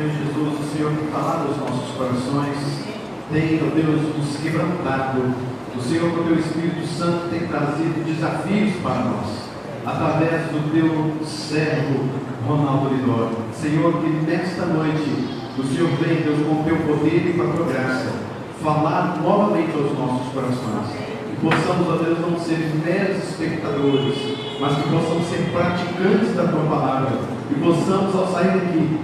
Senhor Jesus, o Senhor tem falado aos nossos corações, tem, ó Deus, nos quebrantado. O Senhor, com o teu Espírito Santo, tem trazido desafios para nós, através do teu servo Ronaldo Lidório. Senhor, que nesta noite o Senhor vem, Deus, com o teu poder e com a tua graça, falar novamente aos nossos corações. Que possamos, ó Deus, não ser meros espectadores, mas que possamos ser praticantes da tua palavra. E possamos, ao sair daqui,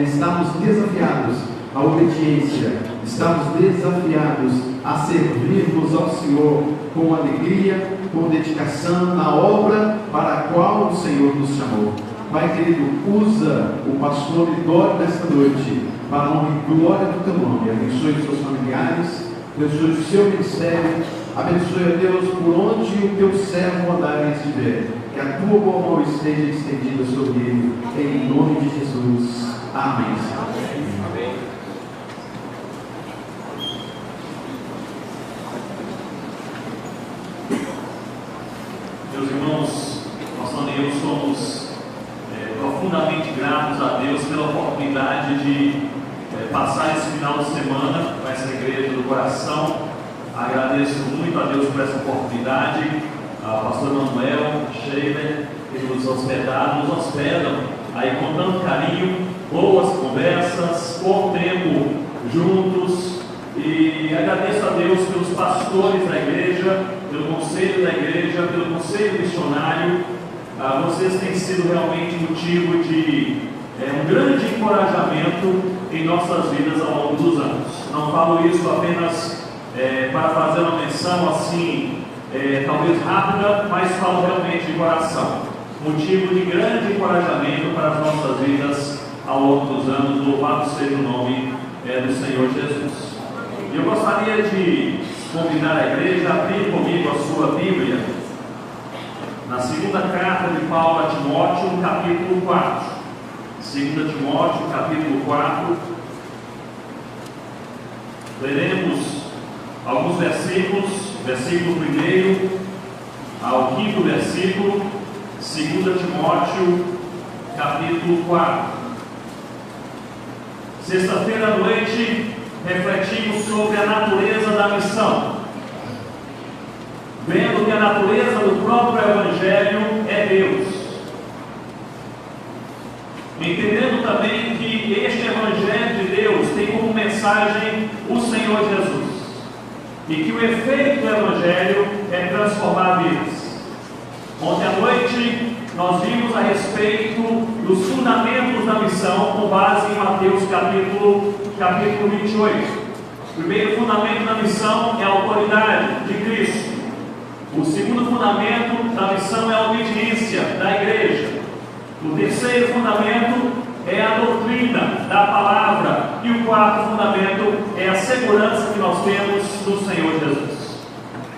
estarmos desafiados à obediência, estamos desafiados a servirmos ao Senhor com alegria, com dedicação na obra para a qual o Senhor nos chamou. Pai querido, usa o pastor Lidório desta noite para a honra e glória do teu nome. Abençoe os seus familiares, abençoe o seu ministério, abençoe a Deus por onde o teu servo andar e estiver. Que a tua boa mão esteja estendida sobre ele, em nome de Jesus. Amém. Amém. Meus irmãos, nós também somos profundamente gratos a Deus pela oportunidade de passar esse final de semana com essa igreja do coração. Agradeço muito a Deus por essa oportunidade. A pastor Manuel, Sheila, que nos hospedam aí com tanto carinho, boas conversas, bom tempo juntos. E agradeço a Deus pelos pastores da igreja, pelo conselho da igreja, pelo conselho missionário. Vocês têm sido realmente motivo de um grande encorajamento em nossas vidas ao longo dos anos. Não falo isso apenas para fazer uma menção assim, talvez rápida, mas falo realmente de coração. Motivo de grande encorajamento para as nossas vidas ao longo dos anos. Louvado seja o nome do Senhor Jesus. E eu gostaria de convidar a igreja a abrir comigo a sua Bíblia na segunda carta de Paulo a Timóteo, no capítulo 4. 2 Timóteo, capítulo 4. Leremos alguns versículos, versículo 1 ao 5º versículo, 2 Timóteo, capítulo 4. Sexta-feira à noite, refletimos sobre a natureza da missão, vendo que a natureza do próprio Evangelho é Deus, entendendo também que este Evangelho de Deus tem como mensagem o Senhor Jesus, e que o efeito do Evangelho é transformar vidas. Ontem à noite nós vimos a respeito dos fundamentos da missão com base em Mateus capítulo 28. O primeiro fundamento da missão é a autoridade de Cristo. O segundo fundamento da missão é a obediência da igreja. O terceiro fundamento é a doutrina da palavra. E o quarto fundamento é a segurança que nós temos no Senhor Jesus.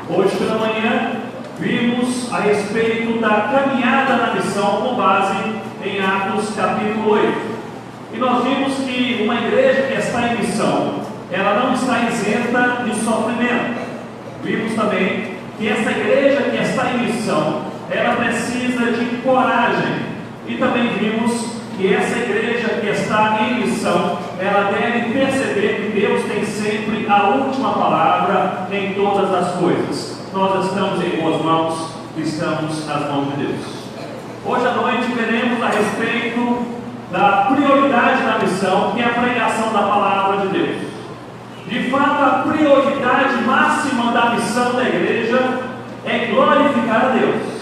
Hoje pela manhã vimos a respeito da caminhada na missão com base em Atos capítulo 8. E nós vimos que uma igreja que está em missão, ela não está isenta de sofrimento. Vimos também que essa igreja que está em missão, ela precisa de coragem. E também vimos que essa igreja que está em missão, ela deve perceber que Deus tem sempre a última palavra em todas as coisas. Nós estamos em boas mãos, estamos nas mãos de Deus. Hoje à noite veremos a respeito da prioridade da missão, que é a pregação da palavra de Deus. De fato, a prioridade máxima da missão da igreja é glorificar a Deus.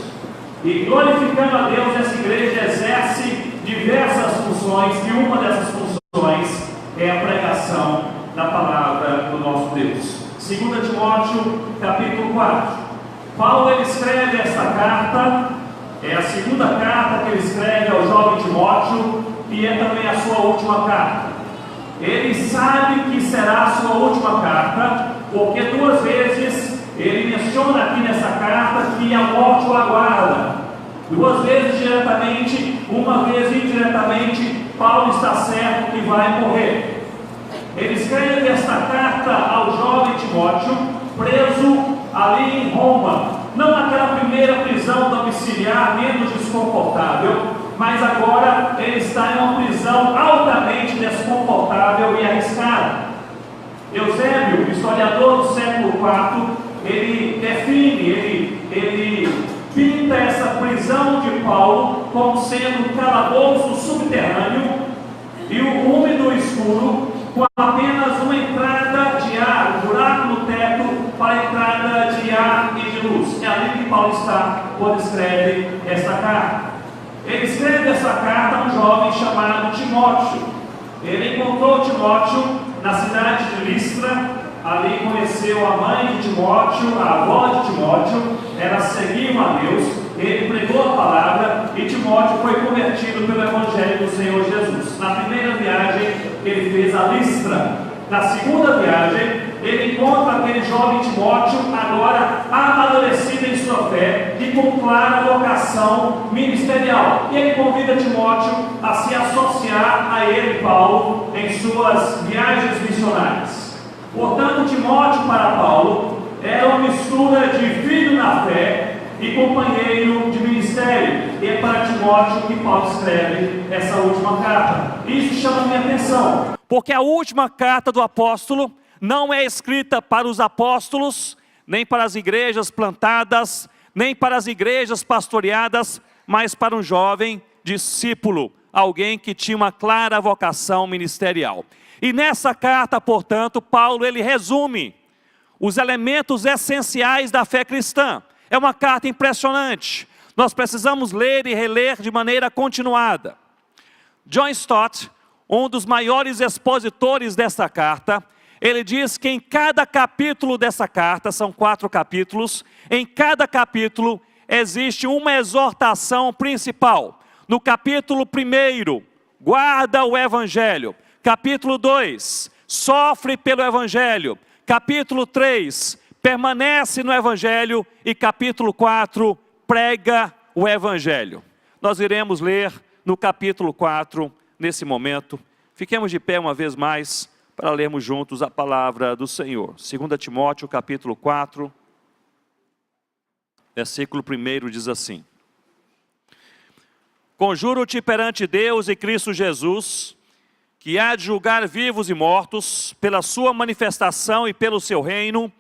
E glorificando a Deus, essa igreja exerce diversas funções, e uma dessas funções é a pregação da palavra do nosso Deus. 2 Timóteo, capítulo 4. Paulo ele escreve esta carta, é a segunda carta que ele escreve ao jovem Timóteo, e é também a sua última carta. Ele sabe que será a sua última carta, porque duas vezes ele menciona aqui nessa carta que a morte o aguarda. Duas vezes diretamente, uma vez indiretamente, Paulo está certo que vai morrer. Ele escreve esta carta ao jovem Timóteo, preso ali em Roma, não naquela primeira prisão domiciliar menos desconfortável, mas agora ele está em uma prisão altamente desconfortável e arriscada. Eusébio, historiador do século IV, ele define, ele pinta essa prisão de Paulo como sendo um calabouço subterrâneo e o úmido escuro, com apenas uma entrada de ar, um buraco no teto para a entrada de ar e de luz. É ali que Paulo está quando escreve esta carta. Ele escreve essa carta a um jovem chamado Timóteo. Ele encontrou Timóteo na cidade de Listra. Ali conheceu a mãe de Timóteo, a avó de Timóteo. Elas seguiam a Deus. Ele pregou a palavra e Timóteo foi convertido pelo Evangelho do Senhor Jesus. Na primeira viagem, ele fez a Listra. Na segunda viagem, ele encontra aquele jovem Timóteo, agora amadurecido em sua fé e com clara vocação ministerial. E ele convida Timóteo a se associar a ele, Paulo, em suas viagens missionárias. Portanto, Timóteo para Paulo era uma mistura de filho na fé e companheiro de ministério. E é para Timóteo que Paulo escreve essa última carta. Isso chama a minha atenção, porque a última carta do apóstolo não é escrita para os apóstolos, nem para as igrejas plantadas, nem para as igrejas pastoreadas, mas para um jovem discípulo, alguém que tinha uma clara vocação ministerial. E nessa carta, portanto, Paulo ele resume os elementos essenciais da fé cristã. É uma carta impressionante. Nós precisamos ler e reler de maneira continuada. John Stott, um dos maiores expositores dessa carta, ele diz que em cada capítulo dessa carta, são 4 capítulos, em cada capítulo existe uma exortação principal. No capítulo 1, guarda o Evangelho. Capítulo 2, sofre pelo Evangelho. Capítulo 3, permanece no Evangelho. E capítulo 4, prega o Evangelho. Nós iremos ler no capítulo 4, nesse momento. Fiquemos de pé uma vez mais para lermos juntos a palavra do Senhor. 2 Timóteo, capítulo 4, versículo 1 diz assim: Conjuro-te perante Deus e Cristo Jesus, que há de julgar vivos e mortos, pela sua manifestação e pelo seu reino.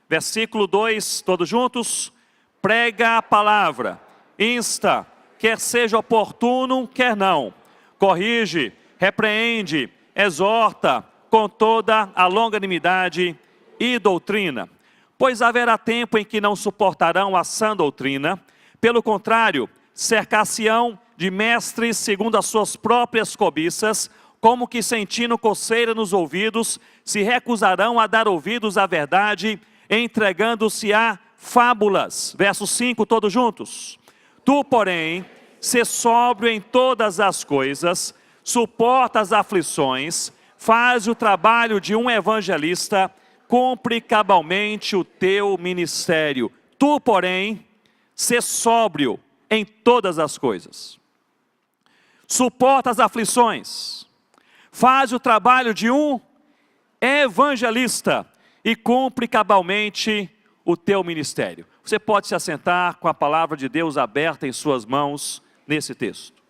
Versículo 2, todos juntos. Prega a palavra, insta, quer seja oportuno, quer não. Corrige, repreende, exorta, com toda a longanimidade e doutrina. Pois haverá tempo em que não suportarão a sã doutrina. Pelo contrário, cercar-se-ão de mestres segundo as suas próprias cobiças, como que sentindo coceira nos ouvidos, se recusarão a dar ouvidos à verdade, entregando-se a fábulas. Verso 5, todos juntos. Tu, porém, sê sóbrio em todas as coisas, suporta as aflições, faz o trabalho de um evangelista, cumpre cabalmente o teu ministério. Tu, porém, sê sóbrio em todas as coisas. Suporta as aflições, faz o trabalho de um evangelista e cumpre cabalmente o teu ministério. Você pode se assentar com a palavra de Deus aberta em suas mãos nesse texto.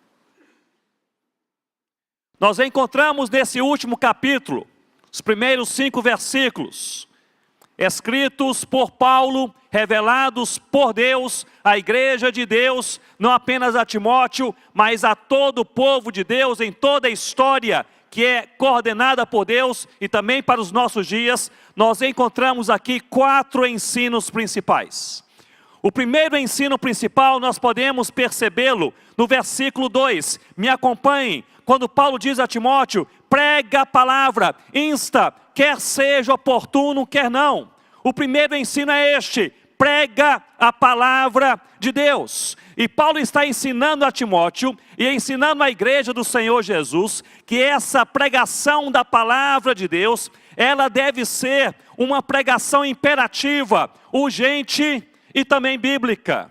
Nós encontramos nesse último capítulo, os primeiros 5 versículos, escritos por Paulo, revelados por Deus, à igreja de Deus, não apenas a Timóteo, mas a todo o povo de Deus, em toda a história que é coordenada por Deus e também para os nossos dias. Nós encontramos aqui 4 ensinos principais. O primeiro ensino principal nós podemos percebê-lo no versículo 2. Me acompanhem, quando Paulo diz a Timóteo, prega a palavra, insta, quer seja oportuno, quer não. O primeiro ensino é este: prega a palavra de Deus. E Paulo está ensinando a Timóteo e ensinando à igreja do Senhor Jesus que essa pregação da palavra de Deus, ela deve ser uma pregação imperativa, urgente e também bíblica.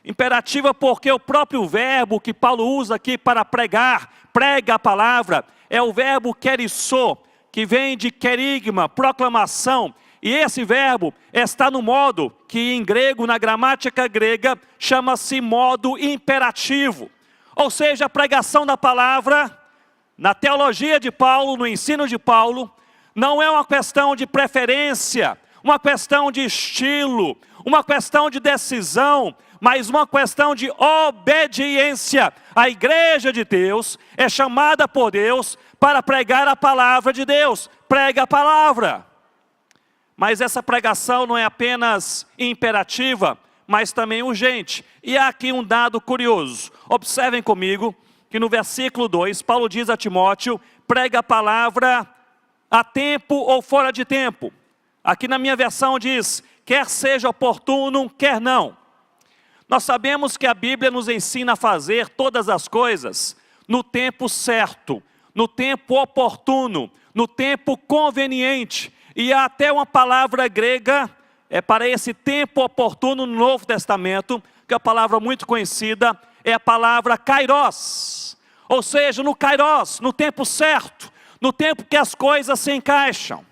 Imperativa porque o próprio verbo que Paulo usa aqui para pregar, prega a palavra, é o verbo querissô, que vem de querigma, proclamação. E esse verbo está no modo que em grego, na gramática grega, chama-se modo imperativo. Ou seja, a pregação da palavra, na teologia de Paulo, no ensino de Paulo, não é uma questão de preferência, uma questão de estilo, uma questão de decisão, mas uma questão de obediência. A igreja de Deus é chamada por Deus para pregar a palavra de Deus. Prega a palavra. Mas essa pregação não é apenas imperativa, mas também urgente. E há aqui um dado curioso. Observem comigo que no versículo 2, Paulo diz a Timóteo, prega a palavra a tempo ou fora de tempo. Aqui na minha versão diz, quer seja oportuno, quer não. Nós sabemos que a Bíblia nos ensina a fazer todas as coisas no tempo certo, no tempo oportuno, no tempo conveniente. E há até uma palavra grega para esse tempo oportuno no Novo Testamento, que é uma palavra muito conhecida, é a palavra kairos. Ou seja, no kairos, no tempo certo, no tempo que as coisas se encaixam.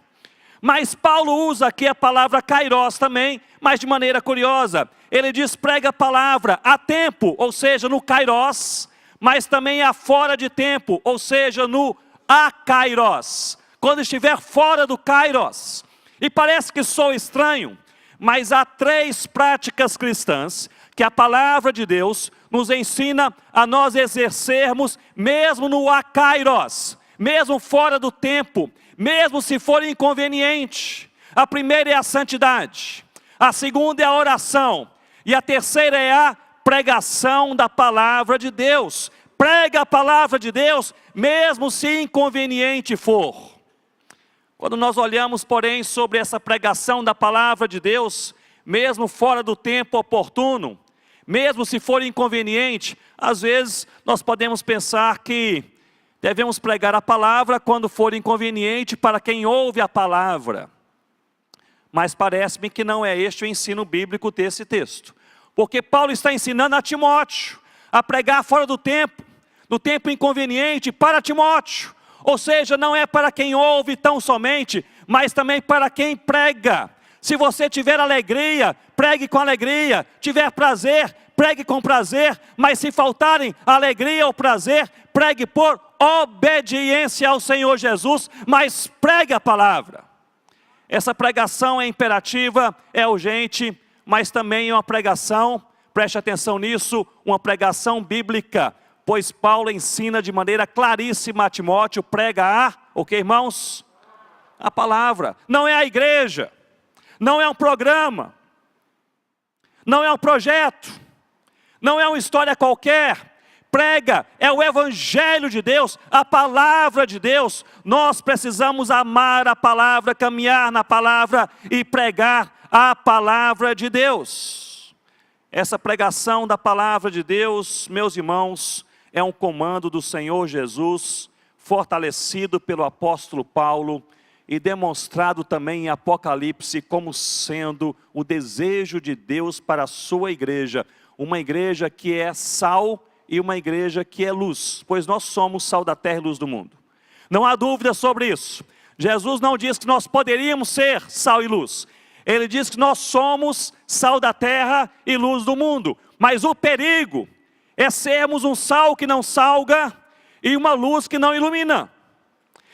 Mas Paulo usa aqui a palavra kairos também, mas de maneira curiosa. Ele diz, prega a palavra a tempo, ou seja, no kairos, mas também a fora de tempo, ou seja, no akairos. Quando estiver fora do kairos. E parece que sou estranho, mas há 3 práticas cristãs que a palavra de Deus nos ensina a nós exercermos mesmo no akairos, mesmo fora do tempo, mesmo se for inconveniente. A primeira é a santidade, a segunda é a oração, e a terceira é a pregação da palavra de Deus. Prega a palavra de Deus, mesmo se inconveniente for. Quando nós olhamos, porém, sobre essa pregação da palavra de Deus, mesmo fora do tempo oportuno, mesmo se for inconveniente, às vezes nós podemos pensar que devemos pregar a palavra quando for inconveniente para quem ouve a palavra. Mas parece-me que não é este o ensino bíblico desse texto. Porque Paulo está ensinando a Timóteo a pregar fora do tempo, no tempo inconveniente para Timóteo. Ou seja, não é para quem ouve tão somente, mas também para quem prega. Se você tiver alegria, pregue com alegria. Tiver prazer, pregue com prazer. Mas se faltarem alegria ou prazer, pregue por obediência ao Senhor Jesus, mas pregue a palavra. Essa pregação é imperativa, é urgente, mas também é uma pregação, preste atenção nisso, uma pregação bíblica. Pois Paulo ensina de maneira claríssima a Timóteo, prega o que, irmãos? A palavra. Não é a igreja, não é um programa, não é um projeto, não é uma história qualquer. Prega, é o evangelho de Deus, a palavra de Deus. Nós precisamos amar a palavra, caminhar na palavra e pregar a palavra de Deus. Essa pregação da palavra de Deus, meus irmãos, é um comando do Senhor Jesus, fortalecido pelo apóstolo Paulo e demonstrado também em Apocalipse como sendo o desejo de Deus para a sua igreja. Uma igreja que é sal e uma igreja que é luz, pois nós somos sal da terra e luz do mundo. Não há dúvida sobre isso. Jesus não diz que nós poderíamos ser sal e luz. Ele diz que nós somos sal da terra e luz do mundo. Mas o perigo é sermos um sal que não salga e uma luz que não ilumina.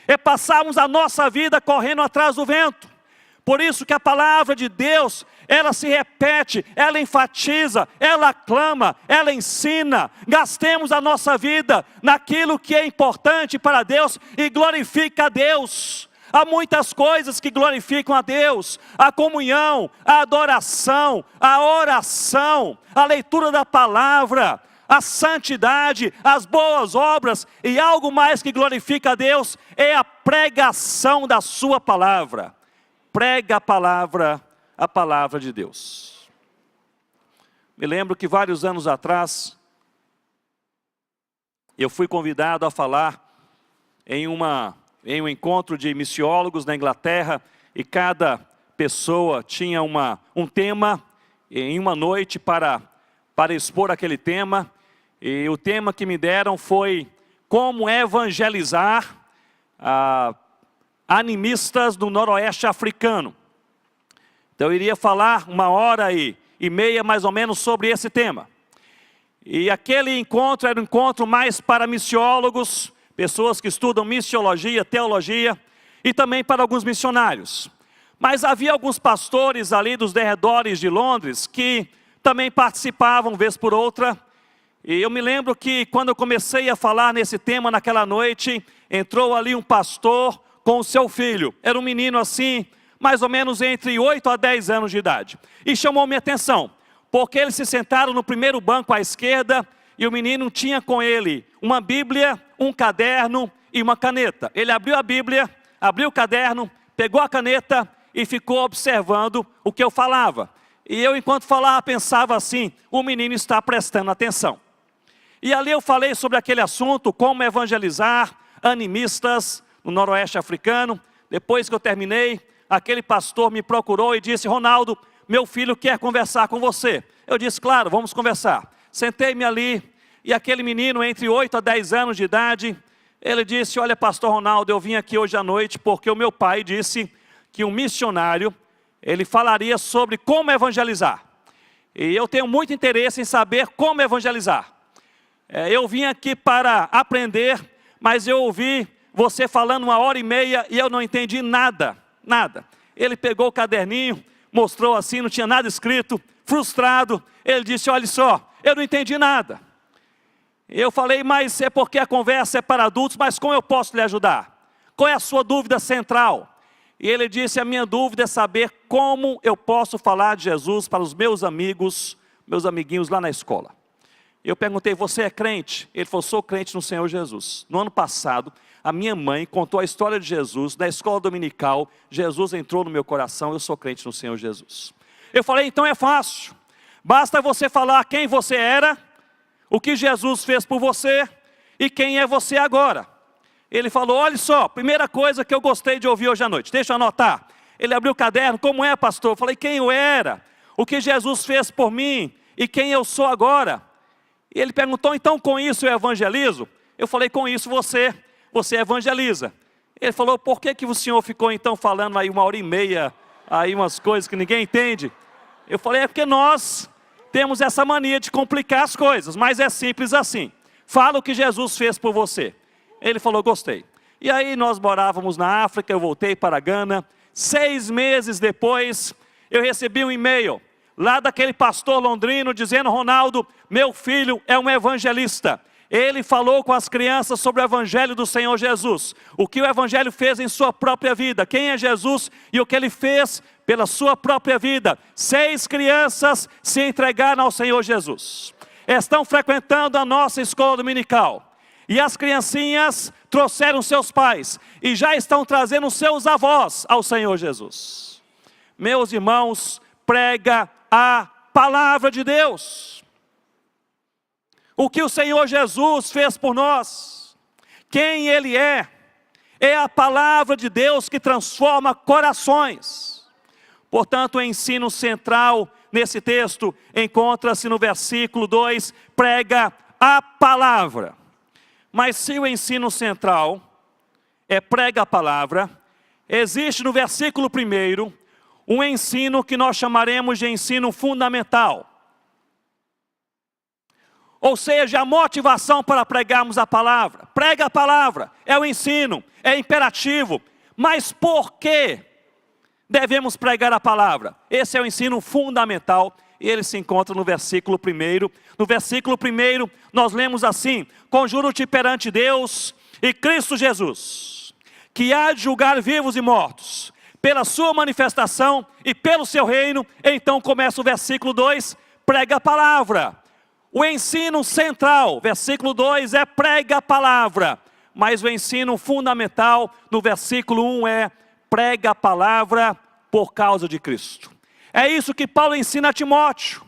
É passarmos a nossa vida correndo atrás do vento. Por isso que a palavra de Deus, ela se repete, ela enfatiza, ela clama, ela ensina. Gastemos a nossa vida naquilo que é importante para Deus e glorifica a Deus. Há muitas coisas que glorificam a Deus: a comunhão, a adoração, a oração, a leitura da palavra, a santidade, as boas obras, e algo mais que glorifica a Deus é a pregação da sua palavra. Prega a palavra de Deus. Me lembro que vários anos atrás, eu fui convidado a falar em um encontro de missiólogos na Inglaterra, e cada pessoa tinha um tema em uma noite para expor aquele tema. E o tema que me deram foi como evangelizar animistas do noroeste africano. Então eu iria falar 1h30 mais ou menos sobre esse tema. E aquele encontro era um encontro mais para missiólogos, pessoas que estudam missiologia, teologia, e também para alguns missionários. Mas havia alguns pastores ali dos derredores de Londres que também participavam, vez por outra. E eu me lembro que quando eu comecei a falar nesse tema naquela noite, entrou ali um pastor com o seu filho. Era um menino assim, mais ou menos entre 8 a 10 anos de idade. E chamou minha atenção, porque eles se sentaram no primeiro banco à esquerda e o menino tinha com ele uma Bíblia, um caderno e uma caneta. Ele abriu a Bíblia, abriu o caderno, pegou a caneta e ficou observando o que eu falava. E eu, enquanto falava, pensava assim, o menino está prestando atenção. E ali eu falei sobre aquele assunto, como evangelizar animistas no noroeste africano. Depois que eu terminei, aquele pastor me procurou e disse: Ronaldo, meu filho quer conversar com você. Eu disse: claro, vamos conversar. Sentei-me ali e aquele menino entre 8 a 10 anos de idade, ele disse: olha, pastor Ronaldo, eu vim aqui hoje à noite porque o meu pai disse que um missionário, ele falaria sobre como evangelizar. E eu tenho muito interesse em saber como evangelizar. Eu vim aqui para aprender, mas eu ouvi você falando 1h30 e eu não entendi nada, nada. Ele pegou o caderninho, mostrou assim, não tinha nada escrito, frustrado. Ele disse: olha só, eu não entendi nada. Eu falei: mas é porque a conversa é para adultos, mas como eu posso lhe ajudar? Qual é a sua dúvida central? E ele disse: a minha dúvida é saber como eu posso falar de Jesus para os meus amigos, meus amiguinhos lá na escola. Eu perguntei: você é crente? Ele falou: sou crente no Senhor Jesus. No ano passado, a minha mãe contou a história de Jesus, na escola dominical, Jesus entrou no meu coração, eu sou crente no Senhor Jesus. Eu falei: então é fácil, basta você falar quem você era, o que Jesus fez por você e quem é você agora. Ele falou: olha só, primeira coisa que eu gostei de ouvir hoje à noite, deixa eu anotar. Ele abriu o caderno: como é, pastor? Eu falei: quem eu era, o que Jesus fez por mim e quem eu sou agora. E ele perguntou: então com isso eu evangelizo? Eu falei: com isso você evangeliza. Ele falou: por que o senhor ficou então falando aí 1h30, aí umas coisas que ninguém entende? Eu falei: é porque nós temos essa mania de complicar as coisas, mas é simples assim. Fala o que Jesus fez por você. Ele falou: gostei. E aí nós morávamos na África, eu voltei para Gana. 6 meses depois, eu recebi um e-mail lá daquele pastor londrino dizendo: Ronaldo, meu filho é um evangelista. Ele falou com as crianças sobre o evangelho do Senhor Jesus. O que o evangelho fez em sua própria vida. Quem é Jesus e o que ele fez pela sua própria vida. 6 crianças se entregaram ao Senhor Jesus. Estão frequentando a nossa escola dominical. E as criancinhas trouxeram seus pais e já estão trazendo seus avós ao Senhor Jesus. Meus irmãos, prega a palavra de Deus. O que o Senhor Jesus fez por nós, quem Ele é a palavra de Deus que transforma corações. Portanto, o ensino central nesse texto encontra-se no versículo 2, prega a palavra. Mas se o ensino central é prega a palavra, existe no versículo 1 um ensino que nós chamaremos de ensino fundamental. Ou seja, a motivação para pregarmos a palavra. Prega a palavra, é o ensino, é imperativo. Mas por que devemos pregar a palavra? Esse é o ensino fundamental e ele se encontra no versículo 1. No versículo 1 nós lemos assim: conjuro-te perante Deus e Cristo Jesus, que há de julgar vivos e mortos, pela sua manifestação e pelo seu reino. Então começa o versículo 2, prega a palavra. O ensino central, versículo 2, é prega a palavra. Mas o ensino fundamental, no versículo 1, é prega a palavra por causa de Cristo. É isso que Paulo ensina a Timóteo.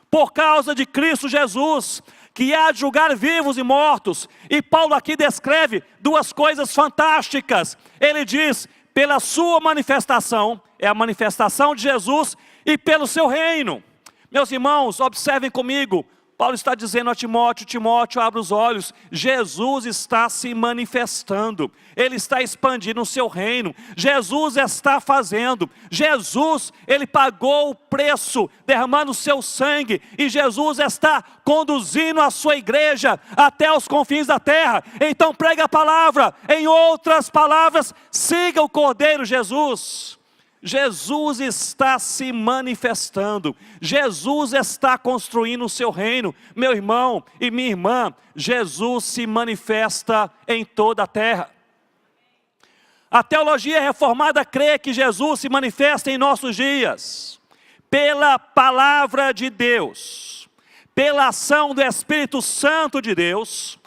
Por causa de Cristo Jesus, que há de julgar vivos e mortos. E Paulo aqui descreve 2 coisas fantásticas. Ele diz: pela sua manifestação, é a manifestação de Jesus, e pelo seu reino. Meus irmãos, observem comigo. Paulo está dizendo a Timóteo: Timóteo, abre os olhos, Jesus está se manifestando, Ele está expandindo o seu reino, Jesus está fazendo, Jesus, Ele pagou o preço, derramando o seu sangue, e Jesus está conduzindo a sua igreja até os confins da terra. Então pregue a palavra, em outras palavras, siga o Cordeiro Jesus. Jesus está se manifestando, Jesus está construindo o seu reino. Meu irmão e minha irmã, Jesus se manifesta em toda a terra. A teologia reformada crê que Jesus se manifesta em nossos dias, pela palavra de Deus, pela ação do Espírito Santo de Deus,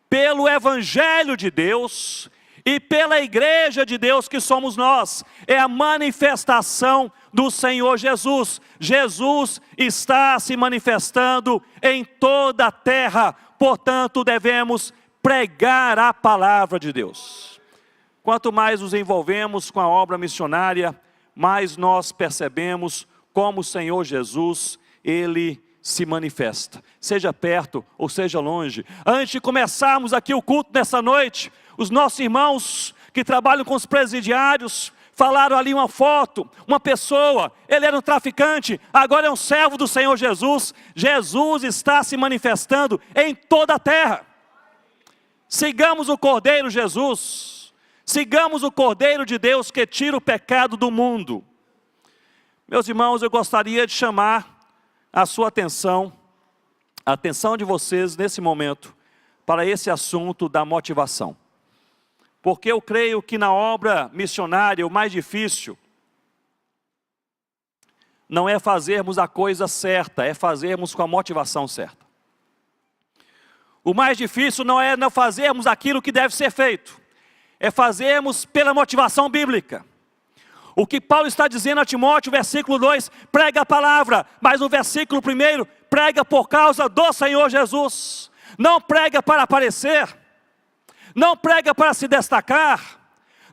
pelo Evangelho de Deus, e pela igreja de Deus que somos nós. É a manifestação do Senhor Jesus. Jesus está se manifestando em toda a terra, portanto devemos pregar a palavra de Deus. Quanto mais nos envolvemos com a obra missionária, mais nós percebemos como o Senhor Jesus, Ele se manifesta, seja perto ou seja longe. Antes de começarmos aqui o culto nessa noite, os nossos irmãos que trabalham com os presidiários falaram ali uma foto, uma pessoa, ele era um traficante, agora é um servo do Senhor Jesus. Jesus está se manifestando em toda a terra. Sigamos o Cordeiro Jesus, sigamos o Cordeiro de Deus que tira o pecado do mundo. Meus irmãos, eu gostaria de chamar a sua atenção, a atenção de vocês nesse momento, para esse assunto da motivação. Porque eu creio que na obra missionária o mais difícil não é fazermos a coisa certa, é fazermos com a motivação certa. O mais difícil não é não fazermos aquilo que deve ser feito, é fazermos pela motivação bíblica. O que Paulo está dizendo a Timóteo, versículo 2, prega a palavra, mas no versículo 1, prega por causa do Senhor Jesus. Não prega para aparecer, não prega para se destacar,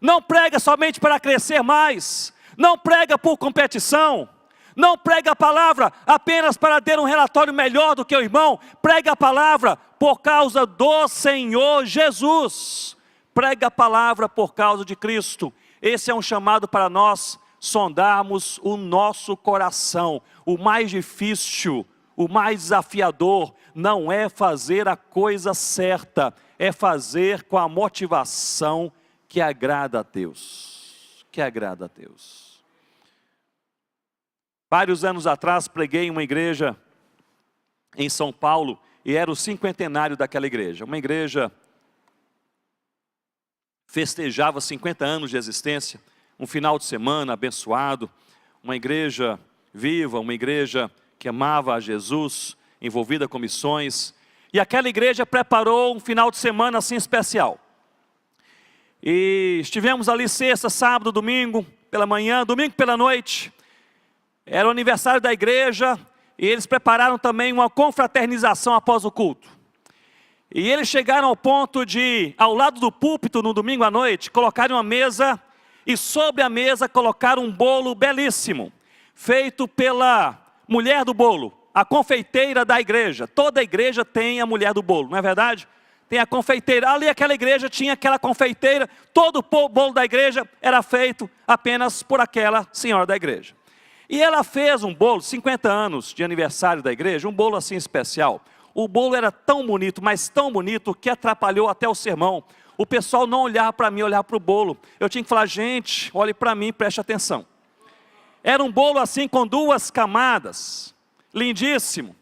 não prega somente para crescer mais, não prega por competição, não prega a palavra apenas para ter um relatório melhor do que o irmão, prega a palavra por causa do Senhor Jesus, prega a palavra por causa de Cristo. Esse é um chamado para nós sondarmos o nosso coração. O mais difícil, o mais desafiador, não é fazer a coisa certa, é fazer com a motivação que agrada a Deus. Que agrada a Deus. Vários anos atrás preguei em uma igreja em São Paulo, e era o 50º daquela igreja. Uma igreja festejava 50 anos de existência, um final de semana abençoado, uma igreja viva, uma igreja que amava a Jesus, envolvida com missões. E aquela igreja preparou um final de semana assim especial. E estivemos ali sexta, sábado, domingo, pela manhã, domingo pela noite. Era o aniversário da igreja e eles prepararam também uma confraternização após o culto. E eles chegaram ao ponto de, ao lado do púlpito no domingo à noite, colocarem uma mesa e sobre a mesa colocaram um bolo belíssimo, feito pela mulher do bolo, a confeiteira da igreja. Toda igreja tem a mulher do bolo, não é verdade? Tem a confeiteira. Ali aquela igreja tinha aquela confeiteira, todo o bolo da igreja era feito apenas por aquela senhora da igreja. E ela fez um bolo, 50 anos de aniversário da igreja, um bolo assim especial. O bolo era tão bonito, mas tão bonito, que atrapalhou até o sermão. O pessoal não olhava para mim, olhava para o bolo. Eu tinha que falar: gente, olhe para mim, preste atenção. Era um bolo assim com 2 camadas, lindíssimo.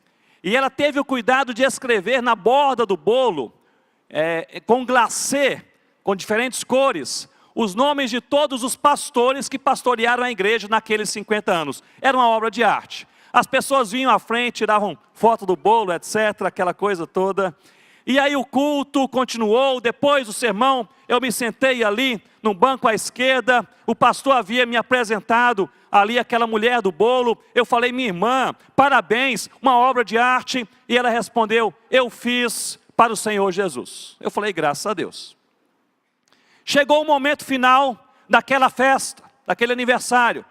E ela teve o cuidado de escrever na borda do bolo, com glacê, com diferentes cores, os nomes de todos os pastores que pastorearam a igreja naqueles 50 anos. Era uma obra de arte. As pessoas vinham à frente, tiravam foto do bolo, etc., aquela coisa toda. E aí o culto continuou. Depois do sermão, eu me sentei ali, num banco à esquerda. O pastor havia me apresentado ali aquela mulher do bolo. Eu falei: minha irmã, parabéns, uma obra de arte. E ela respondeu: eu fiz para o Senhor Jesus. Eu falei: graças a Deus. Chegou o momento final daquela festa, daquele aniversário.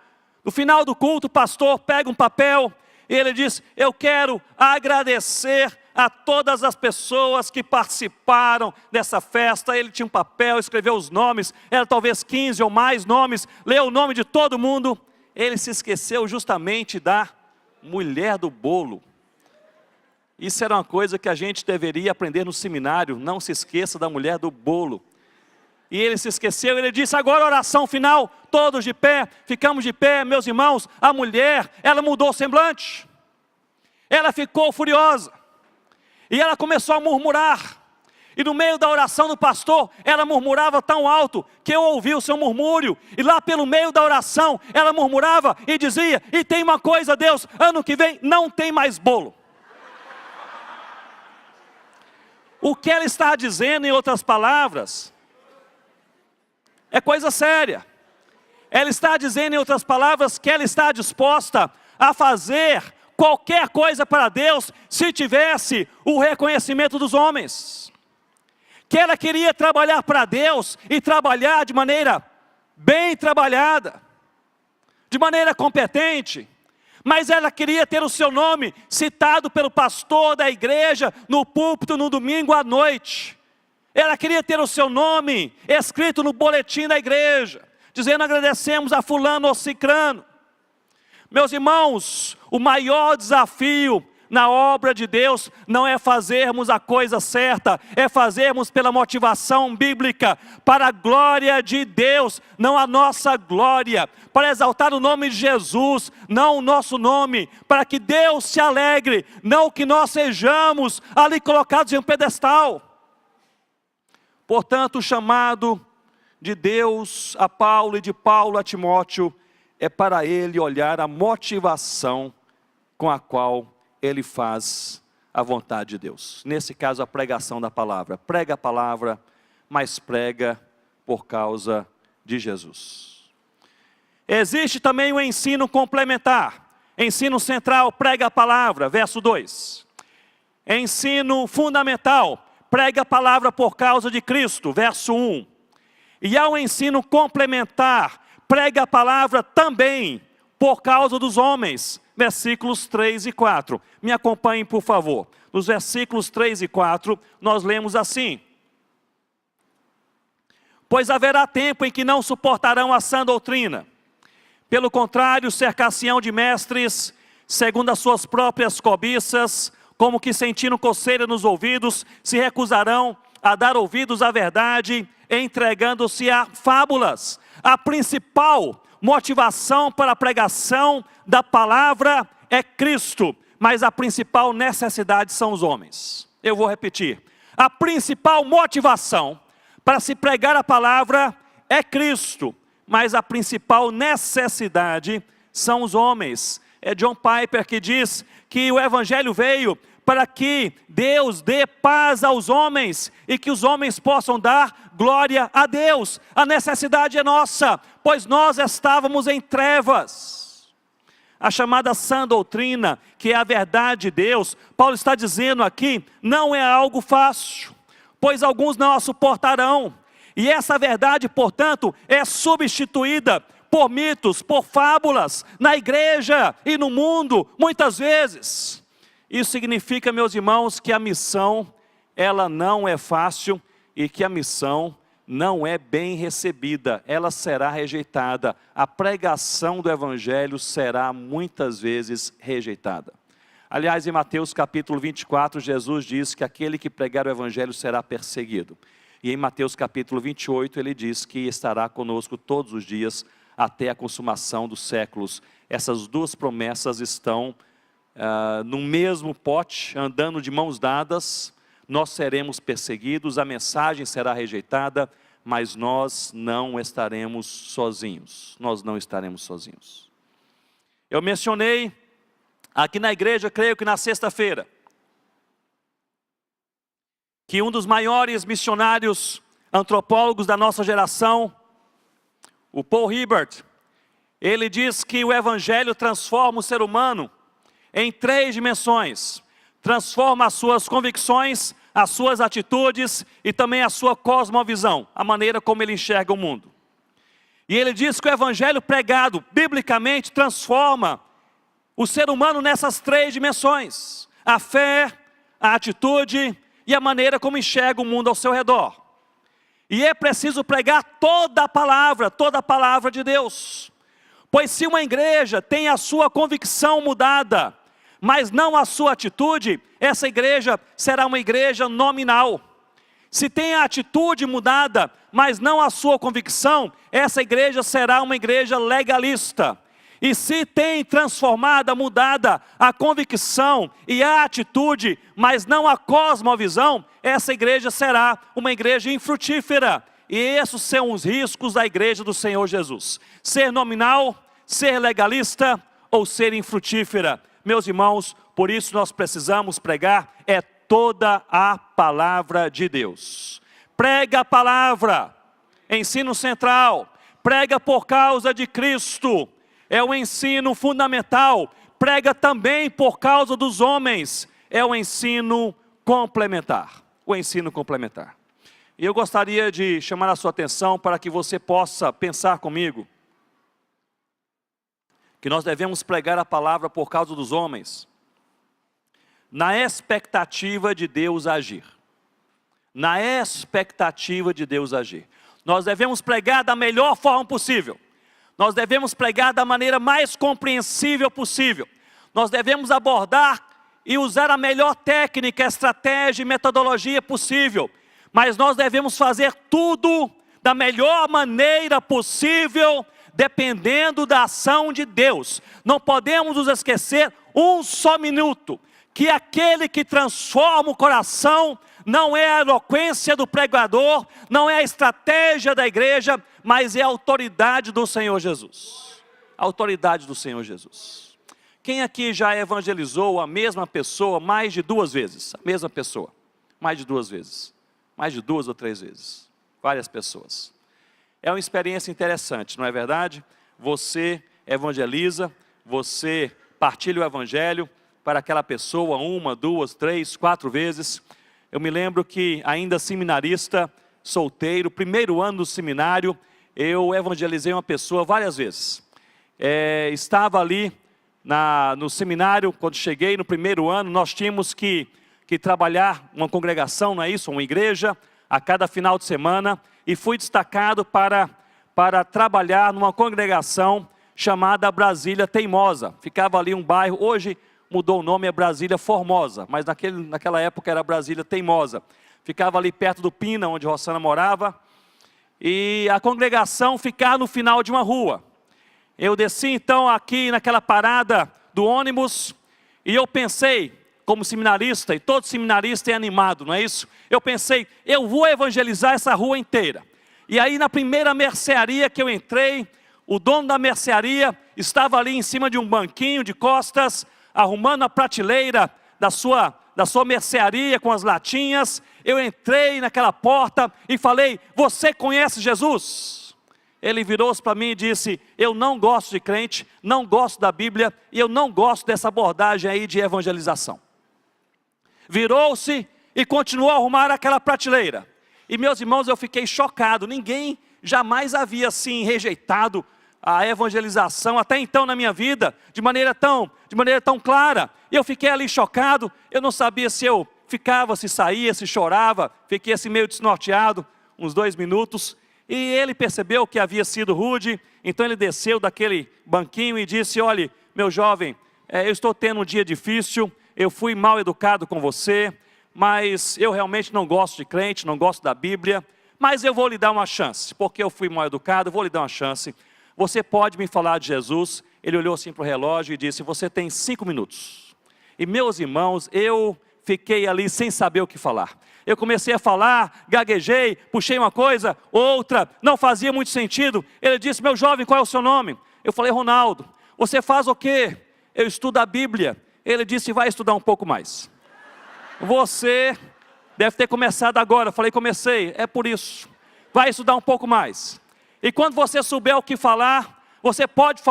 No final do culto, o pastor pega um papel E ele diz: eu quero agradecer a todas as pessoas que participaram dessa festa. Ele tinha um papel, escreveu os nomes, eram talvez 15 ou mais nomes, leu o nome de todo mundo. Ele se esqueceu justamente da mulher do bolo. Isso era uma coisa que a gente deveria aprender no seminário: não se esqueça da mulher do bolo. E ele se esqueceu, ele disse: agora oração final, todos de pé, ficamos de pé. Meus irmãos, a mulher, ela mudou o semblante, ela ficou furiosa, e ela começou a murmurar, e no meio da oração do pastor, ela murmurava tão alto, que eu ouvi o seu murmúrio, e lá pelo meio da oração, ela murmurava e dizia: e tem uma coisa, Deus, ano que vem não tem mais bolo. O que ela está dizendo, em outras palavras, é coisa séria. Ela está dizendo, em outras palavras, que ela está disposta a fazer qualquer coisa para Deus, se tivesse o reconhecimento dos homens. Que ela queria trabalhar para Deus, e trabalhar de maneira bem trabalhada, de maneira competente. Mas ela queria ter o seu nome citado pelo pastor da igreja, no púlpito, no domingo à noite. Ela queria ter o seu nome escrito no boletim da igreja, dizendo: agradecemos a fulano ou cicrano. Meus irmãos, o maior desafio na obra de Deus não é fazermos a coisa certa, é fazermos pela motivação bíblica, para a glória de Deus, não a nossa glória, para exaltar o nome de Jesus, não o nosso nome, para que Deus se alegre, não que nós sejamos ali colocados em um pedestal. Portanto, o chamado de Deus a Paulo e de Paulo a Timóteo é para ele olhar a motivação com a qual ele faz a vontade de Deus. Nesse caso, a pregação da palavra. Prega a palavra, mas prega por causa de Jesus. Existe também o ensino complementar. Ensino central, prega a palavra, verso 2. Ensino fundamental, prega a palavra por causa de Cristo, verso 1. E há um ensino complementar, prega a palavra também por causa dos homens, versículos 3 e 4. Me acompanhem, por favor. Nos versículos 3 e 4, nós lemos assim: pois haverá tempo em que não suportarão a sã doutrina. Pelo contrário, cercar-se-ão de mestres, segundo as suas próprias cobiças, como que sentindo coceira nos ouvidos, se recusarão a dar ouvidos à verdade, entregando-se a fábulas. A principal motivação para a pregação da palavra é Cristo, mas a principal necessidade são os homens. Eu vou repetir: a principal motivação para se pregar a palavra é Cristo, mas a principal necessidade são os homens. É John Piper que diz que o Evangelho veio para que Deus dê paz aos homens, e que os homens possam dar glória a Deus. A necessidade é nossa, pois nós estávamos em trevas. A chamada sã doutrina, que é a verdade de Deus, Paulo está dizendo aqui, não é algo fácil, pois alguns não a suportarão. E essa verdade, portanto, é substituída por mitos, por fábulas, na igreja e no mundo, muitas vezes. Isso significa, meus irmãos, que a missão, ela não é fácil, e que a missão não é bem recebida, ela será rejeitada. A pregação do Evangelho será muitas vezes rejeitada. Aliás, em Mateus capítulo 24, Jesus diz que aquele que pregar o Evangelho será perseguido. E em Mateus capítulo 28, ele diz que estará conosco todos os dias, até a consumação dos séculos. Essas duas promessas estão no mesmo pote, andando de mãos dadas. Nós seremos perseguidos, a mensagem será rejeitada, mas nós não estaremos sozinhos. Nós não estaremos sozinhos. Eu mencionei aqui na igreja, creio que na sexta-feira, que um dos maiores missionários antropólogos da nossa geração, o Paul Hibbert, ele diz que o Evangelho transforma o ser humano em 3 dimensões. Transforma as suas convicções, as suas atitudes e também a sua cosmovisão, a maneira como ele enxerga o mundo. E ele diz que o Evangelho pregado biblicamente transforma o ser humano nessas três dimensões: a fé, a atitude e a maneira como enxerga o mundo ao seu redor. E é preciso pregar toda a palavra de Deus. Pois se uma igreja tem a sua convicção mudada, mas não a sua atitude, essa igreja será uma igreja nominal. Se tem a atitude mudada, mas não a sua convicção, essa igreja será uma igreja legalista. E se tem transformada, mudada a convicção e a atitude, mas não a cosmovisão, essa igreja será uma igreja infrutífera. E esses são os riscos da igreja do Senhor Jesus: ser nominal, ser legalista ou ser infrutífera. Meus irmãos, por isso nós precisamos pregar toda a palavra de Deus. Prega a palavra, ensino central. Prega por causa de Cristo, é o ensino fundamental. Prega também por causa dos homens, é o ensino complementar. O ensino complementar. E eu gostaria de chamar a sua atenção para que você possa pensar comigo que nós devemos pregar a palavra por causa dos homens, na expectativa de Deus agir. Na expectativa de Deus agir. Nós devemos pregar da melhor forma possível. Nós devemos pregar da maneira mais compreensível possível. Nós devemos abordar e usar a melhor técnica, estratégia e metodologia possível. Mas nós devemos fazer tudo da melhor maneira possível, dependendo da ação de Deus. Não podemos nos esquecer um só minuto que aquele que transforma o coração não é a eloquência do pregador, não é a estratégia da igreja, mas é a autoridade do Senhor Jesus. A autoridade do Senhor Jesus. Quem aqui já evangelizou a mesma pessoa mais de 2 vezes? A mesma pessoa, mais de 2 vezes. Mais de 2 ou 3 vezes. Várias pessoas. É uma experiência interessante, não é verdade? Você evangeliza, você partilha o evangelho para aquela pessoa 1, 2, 3, 4 vezes. Eu me lembro que ainda seminarista, solteiro, primeiro ano do seminário, eu evangelizei uma pessoa várias vezes. Estava ali no seminário, quando cheguei no primeiro ano, nós tínhamos que trabalhar uma congregação, não é isso? Uma igreja, a cada final de semana, e fui destacado para trabalhar numa congregação chamada Brasília Teimosa. Ficava ali um bairro, hoje mudou o nome, é Brasília Formosa, mas naquela época era Brasília Teimosa. Ficava ali perto do Pina, onde Rossana morava, e a congregação ficava no final de uma rua. Eu desci então aqui naquela parada do ônibus, e eu pensei, como seminarista, e todo seminarista é animado, não é isso? Eu pensei, eu vou evangelizar essa rua inteira. E aí na primeira mercearia que eu entrei, o dono da mercearia estava ali em cima de um banquinho de costas, arrumando a prateleira da sua mercearia com as latinhas. Eu entrei naquela porta e falei, você conhece Jesus? Ele virou-se para mim e disse, eu não gosto de crente, não gosto da Bíblia, e eu não gosto dessa abordagem aí de evangelização. Virou-se e continuou a arrumar aquela prateleira. E meus irmãos, eu fiquei chocado, ninguém jamais havia assim rejeitado a evangelização, até então na minha vida, de maneira tão clara. E eu fiquei ali chocado, eu não sabia se eu ficava, se saía, se chorava, fiquei assim meio desnorteado, uns 2 minutos. E ele percebeu que havia sido rude, então ele desceu daquele banquinho e disse, olhe, meu jovem, eu estou tendo um dia difícil, eu fui mal educado com você, mas eu realmente não gosto de crente, não gosto da Bíblia, mas eu vou lhe dar uma chance, porque eu fui mal educado, eu vou lhe dar uma chance. Você pode me falar de Jesus? Ele olhou assim para o relógio e disse, você tem 5 minutos. E meus irmãos, eu fiquei ali sem saber o que falar. Eu comecei a falar, gaguejei, puxei uma coisa, outra, não fazia muito sentido. Ele disse, meu jovem, qual é o seu nome? Eu falei, Ronaldo. Você faz o quê? Eu estudo a Bíblia. Ele disse, vai estudar um pouco mais. Você deve ter começado agora. Eu falei, comecei, é por isso. Vai estudar um pouco mais. E quando você souber o que falar, você pode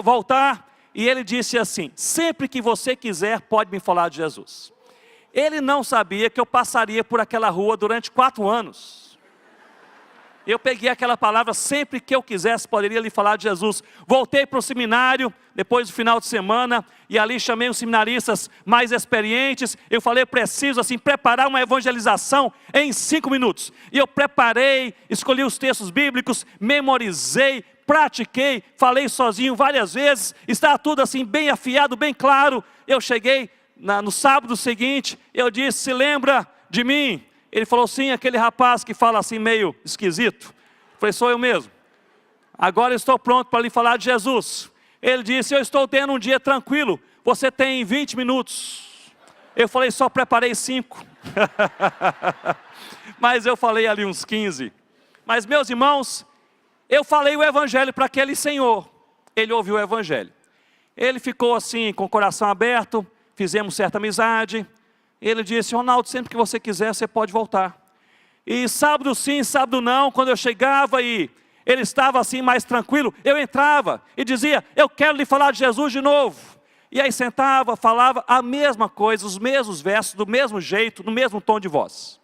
voltar. E ele disse assim, sempre que você quiser, pode me falar de Jesus. Ele não sabia que eu passaria por aquela rua durante 4 anos. Eu peguei aquela palavra, sempre que eu quisesse, poderia lhe falar de Jesus. Voltei para o seminário, depois do final de semana, e ali chamei os seminaristas mais experientes. Eu falei, preciso assim, preparar uma evangelização em 5 minutos. E eu preparei, escolhi os textos bíblicos, memorizei, pratiquei, falei sozinho várias vezes. Estava tudo assim, bem afiado, bem claro. Eu cheguei no sábado seguinte, eu disse, se lembra de mim? Ele falou, sim, aquele rapaz que fala assim meio esquisito. Eu falei, sou eu mesmo. Agora eu estou pronto para lhe falar de Jesus. Ele disse, eu estou tendo um dia tranquilo, você tem 20 minutos. Eu falei, só preparei 5. Mas eu falei ali uns 15. Mas meus irmãos, eu falei o evangelho para aquele senhor. Ele ouviu o evangelho. Ele ficou assim, com o coração aberto, fizemos certa amizade. Ele disse, Ronaldo, sempre que você quiser, você pode voltar. E sábado sim, sábado não, quando eu chegava e ele estava assim mais tranquilo, eu entrava e dizia, eu quero lhe falar de Jesus de novo. E aí sentava, falava a mesma coisa, os mesmos versos, do mesmo jeito, no mesmo tom de voz.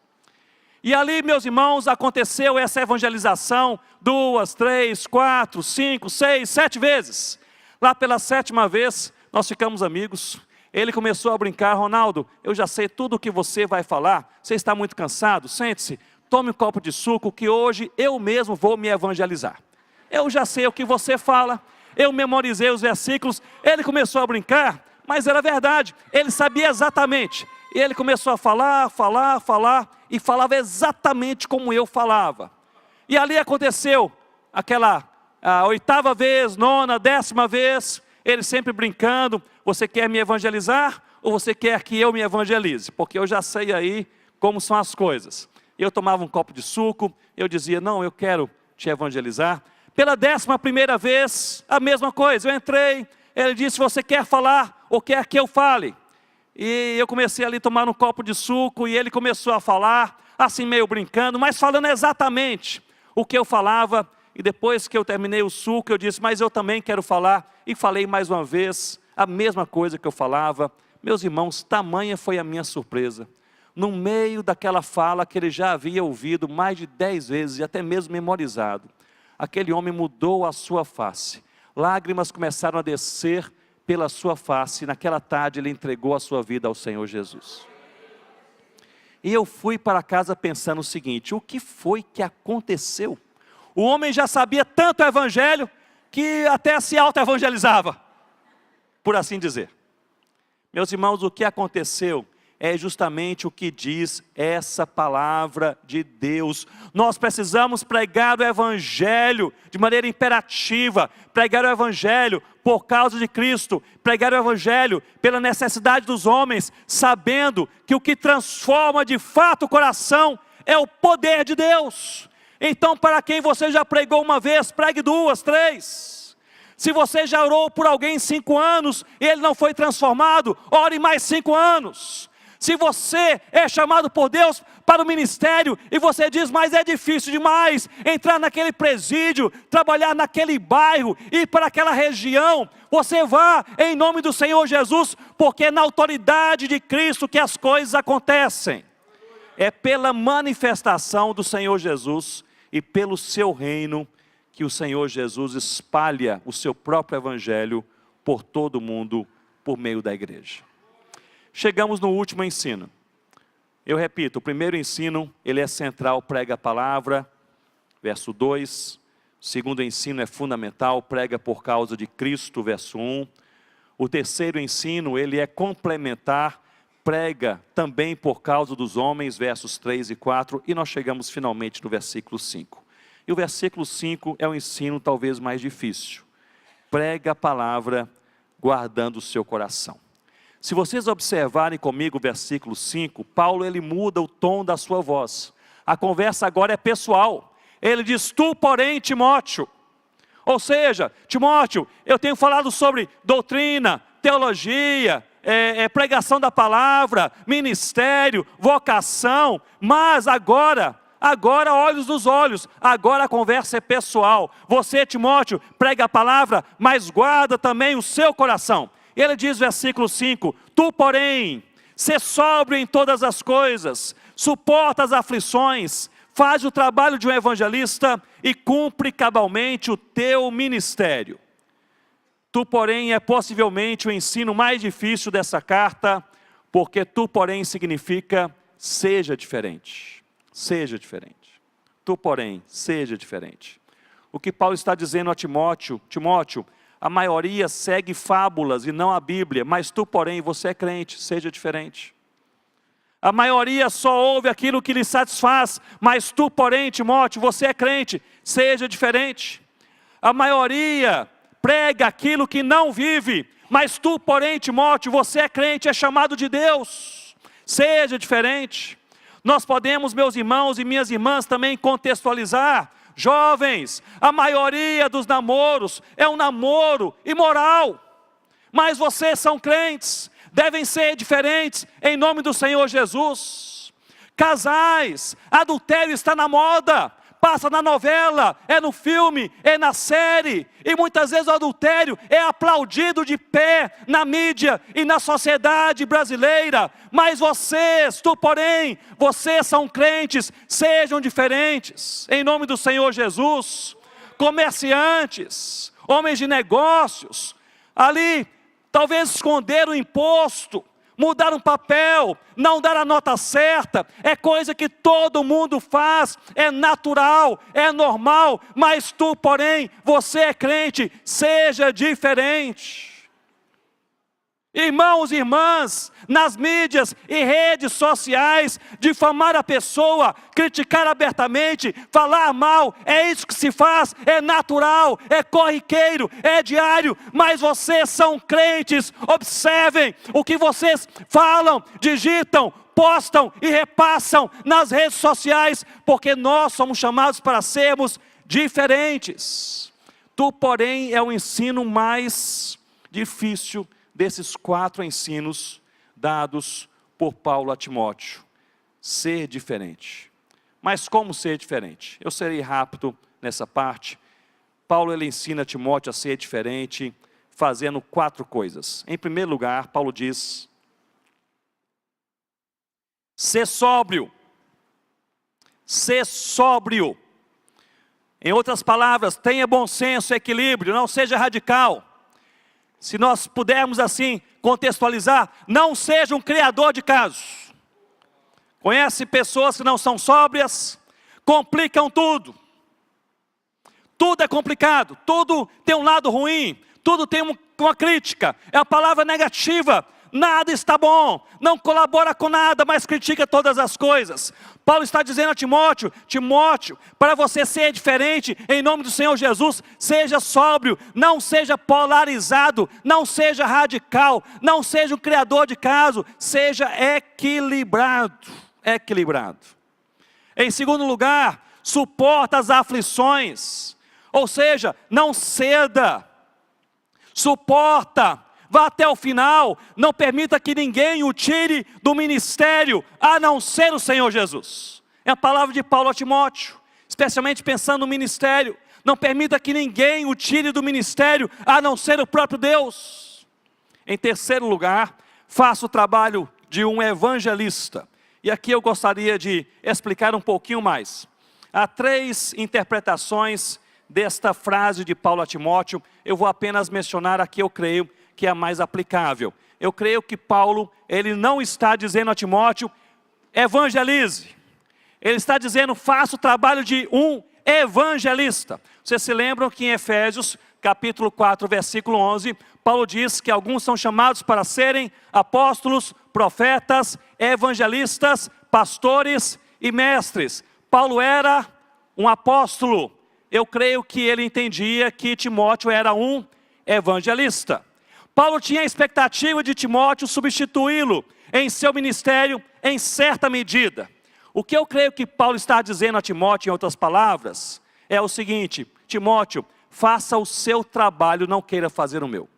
E ali, meus irmãos, aconteceu essa evangelização 2, 3, 4, 5, 6, 7 vezes. Lá pela 7ª vez, nós ficamos amigos. Ele começou a brincar, Ronaldo, eu já sei tudo o que você vai falar, você está muito cansado, sente-se, tome um copo de suco que hoje eu mesmo vou me evangelizar. Eu já sei o que você fala, eu memorizei os versículos. Ele começou a brincar, mas era verdade, ele sabia exatamente. E ele começou a falar, e falava exatamente como eu falava. E ali aconteceu aquela 8ª vez, 9ª, 10ª vez, ele sempre brincando, você quer me evangelizar ou você quer que eu me evangelize? Porque eu já sei aí como são as coisas. Eu tomava um copo de suco, eu dizia, não, eu quero te evangelizar. Pela 11ª vez, a mesma coisa, eu entrei, ele disse, você quer falar ou quer que eu fale? E eu comecei ali a tomar um copo de suco e ele começou a falar, assim meio brincando, mas falando exatamente o que eu falava. E depois que eu terminei o suco, eu disse, mas eu também quero falar. E falei mais uma vez a mesma coisa que eu falava. Meus irmãos, tamanha foi a minha surpresa. No meio daquela fala que ele já havia ouvido mais de 10 vezes e até mesmo memorizado, aquele homem mudou a sua face. Lágrimas começaram a descer pela sua face. E naquela tarde ele entregou a sua vida ao Senhor Jesus. E eu fui para casa pensando o seguinte, o que foi que aconteceu? O homem já sabia tanto o evangelho que até se auto-evangelizava, por assim dizer. Meus irmãos, o que aconteceu é justamente o que diz essa palavra de Deus. Nós precisamos pregar o evangelho de maneira imperativa, pregar o evangelho por causa de Cristo, pregar o evangelho pela necessidade dos homens, sabendo que o que transforma de fato o coração é o poder de Deus. Então, para quem você já pregou uma vez, pregue 2, 3. Se você já orou por alguém 5 anos e ele não foi transformado, ore mais 5 anos. Se você é chamado por Deus para o ministério e você diz, mas é difícil demais entrar naquele presídio, trabalhar naquele bairro, ir para aquela região, você vá em nome do Senhor Jesus, porque é na autoridade de Cristo que as coisas acontecem. É pela manifestação do Senhor Jesus e pelo seu reino que o Senhor Jesus espalha o seu próprio evangelho por todo o mundo por meio da igreja. Chegamos no último ensino. Eu repito, o primeiro ensino, ele é central, prega a palavra, verso 2. O segundo ensino é fundamental, prega por causa de Cristo, verso 1. O terceiro ensino, ele é complementar, prega também por causa dos homens, versos 3 e 4. E nós chegamos finalmente no versículo 5. E o versículo 5 é o ensino talvez mais difícil. Prega a palavra guardando o seu coração. Se vocês observarem comigo o versículo 5, Paulo ele muda o tom da sua voz. A conversa agora é pessoal. Ele diz, tu porém Timóteo. Ou seja, Timóteo, eu tenho falado sobre doutrina, teologia, pregação da palavra, ministério, vocação, mas agora olhos nos olhos, agora a conversa é pessoal. Você, Timóteo, prega a palavra, mas guarda também o seu coração. Ele diz, versículo 5, tu porém, sê sóbrio em todas as coisas, suporta as aflições, faz o trabalho de um evangelista e cumpre cabalmente o teu ministério. Tu, porém, é possivelmente o ensino mais difícil dessa carta, porque tu, porém, significa seja diferente. Seja diferente. Tu, porém, seja diferente. O que Paulo está dizendo a Timóteo: Timóteo, a maioria segue fábulas e não a Bíblia, mas tu, porém, você é crente, seja diferente. A maioria só ouve aquilo que lhe satisfaz, mas tu, porém, Timóteo, você é crente, seja diferente. A maioria prega aquilo que não vive, mas tu, porém, Timóteo, você é crente, é chamado de Deus, seja diferente. Nós podemos, meus irmãos e minhas irmãs, também contextualizar. Jovens, a maioria dos namoros é um namoro imoral, mas vocês são crentes, devem ser diferentes em nome do Senhor Jesus. Casais, adultério está na moda, passa na novela, é no filme, é na série, e muitas vezes o adultério é aplaudido de pé na mídia e na sociedade brasileira, mas vocês, tu porém, vocês são crentes, sejam diferentes, em nome do Senhor Jesus. Comerciantes, homens de negócios, ali, talvez esconder o imposto, mudar um papel, não dar a nota certa, é coisa que todo mundo faz, é natural, é normal, mas tu, porém, você é crente, seja diferente. Irmãos e irmãs, nas mídias e redes sociais, difamar a pessoa, criticar abertamente, falar mal, é isso que se faz, é natural, é corriqueiro, é diário, mas vocês são crentes, observem o que vocês falam, digitam, postam e repassam nas redes sociais, porque nós somos chamados para sermos diferentes. Tu, porém, é o ensino mais difícil desses 4 ensinos dados por Paulo a Timóteo: ser diferente. Mas como ser diferente? Eu serei rápido nessa parte. Paulo ele ensina a Timóteo a ser diferente, fazendo 4 coisas. Em primeiro lugar, Paulo diz: ser sóbrio. Ser sóbrio. Em outras palavras, tenha bom senso, equilíbrio, não seja radical. Se nós pudermos assim contextualizar, não seja um criador de casos. Conhece pessoas que não são sóbrias, complicam tudo. Tudo é complicado, tudo tem um lado ruim, tudo tem uma crítica, é a palavra negativa. Nada está bom, não colabora com nada, mas critica todas as coisas. Paulo está dizendo a Timóteo: Timóteo, para você ser diferente, em nome do Senhor Jesus, seja sóbrio, não seja polarizado, não seja radical, não seja um criador de caso, seja equilibrado. Equilibrado. Em segundo lugar, suporta as aflições, ou seja, não ceda, suporta. Vá até o final, não permita que ninguém o tire do ministério, a não ser o Senhor Jesus. É a palavra de Paulo a Timóteo, especialmente pensando no ministério. Não permita que ninguém o tire do ministério, a não ser o próprio Deus. Em terceiro lugar, faça o trabalho de um evangelista. E aqui eu gostaria de explicar um pouquinho mais. Há 3 interpretações desta frase de Paulo a Timóteo. Eu vou apenas mencionar aqui, eu creio, que é a mais aplicável. Eu creio que Paulo, ele não está dizendo a Timóteo: evangelize. Ele está dizendo: faça o trabalho de um evangelista. Vocês se lembram que em Efésios, capítulo 4, versículo 11, Paulo diz que alguns são chamados para serem apóstolos, profetas, evangelistas, pastores e mestres. Paulo era um apóstolo. Eu creio que ele entendia que Timóteo era um evangelista. Paulo tinha a expectativa de Timóteo substituí-lo em seu ministério em certa medida. O que eu creio que Paulo está dizendo a Timóteo, em outras palavras, é o seguinte: Timóteo, faça o seu trabalho, não queira fazer o meu.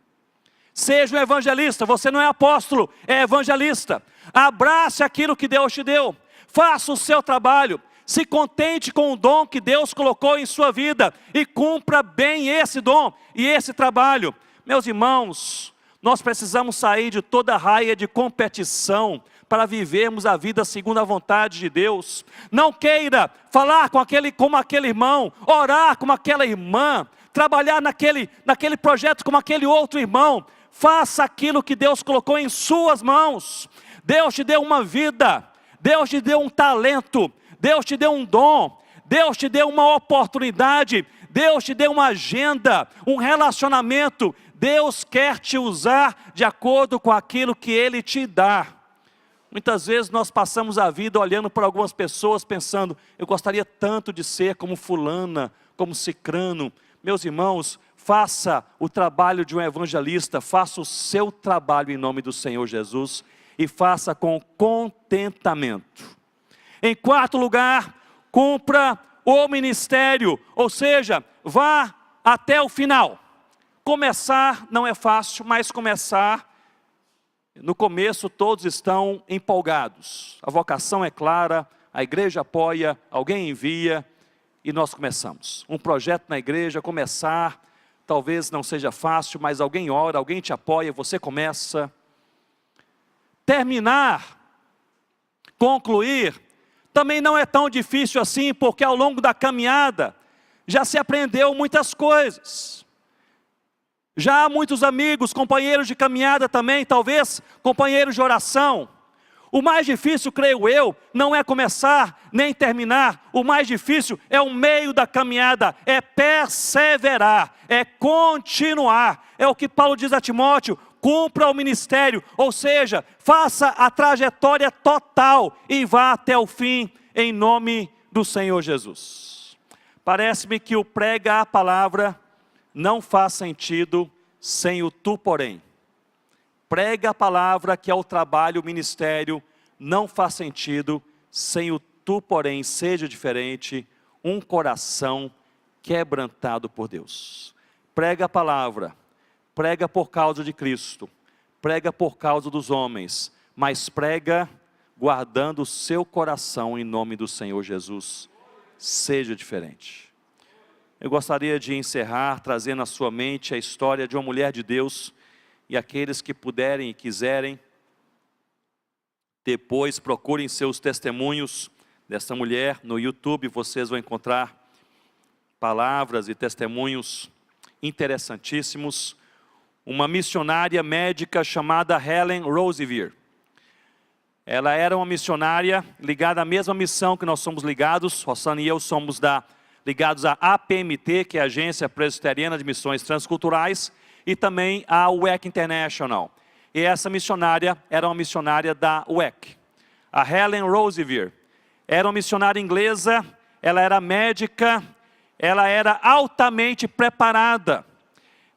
Seja um evangelista, você não é apóstolo, é evangelista. Abrace aquilo que Deus te deu, faça o seu trabalho. Se contente com o dom que Deus colocou em sua vida e cumpra bem esse dom e esse trabalho. Meus irmãos, nós precisamos sair de toda raia de competição para vivermos a vida segundo a vontade de Deus. Não queira falar como aquele irmão, orar como aquela irmã, trabalhar naquele projeto como aquele outro irmão. Faça aquilo que Deus colocou em suas mãos. Deus te deu uma vida, Deus te deu um talento, Deus te deu um dom, Deus te deu uma oportunidade, Deus te deu uma agenda, um relacionamento. Deus quer te usar de acordo com aquilo que Ele te dá. Muitas vezes nós passamos a vida olhando para algumas pessoas pensando, eu gostaria tanto de ser como fulana, como cicrano. Meus irmãos, faça o trabalho de um evangelista, faça o seu trabalho em nome do Senhor Jesus e faça com contentamento. Em quarto lugar, cumpra o ministério, ou seja, vá até o final. Começar não é fácil, mas começar, no começo todos estão empolgados. A vocação é clara, a igreja apoia, alguém envia e nós começamos. Um projeto na igreja, começar, talvez não seja fácil, mas alguém ora, alguém te apoia, você começa. Terminar, concluir, também não é tão difícil assim, porque ao longo da caminhada já se aprendeu muitas coisas. Já há muitos amigos, companheiros de caminhada também, talvez companheiros de oração. O mais difícil, creio eu, não é começar nem terminar. O mais difícil é o meio da caminhada, é perseverar, é continuar. É o que Paulo diz a Timóteo, cumpra o ministério, ou seja, faça a trajetória total e vá até o fim, em nome do Senhor Jesus. Parece-me que o prega a palavra não faz sentido sem o tu, porém. Prega a palavra, que é o trabalho, o ministério, não faz sentido sem o tu, porém, seja diferente, um coração quebrantado por Deus. Prega a palavra, prega por causa de Cristo, prega por causa dos homens, mas prega guardando o seu coração em nome do Senhor Jesus. Seja diferente. Eu gostaria de encerrar trazendo à sua mente a história de uma mulher de Deus, e aqueles que puderem e quiserem, depois procurem seus testemunhos dessa mulher no YouTube, vocês vão encontrar palavras e testemunhos interessantíssimos. Uma missionária médica chamada Helen Roseveare. Ela era uma missionária ligada à mesma missão que nós somos ligados. Rossana e eu somos ligados à APMT, que é a Agência Presbiteriana de Missões Transculturais, e também à WEC International. E essa missionária era uma missionária da WEC. A Helen Roseveare era uma missionária inglesa, ela era médica, ela era altamente preparada.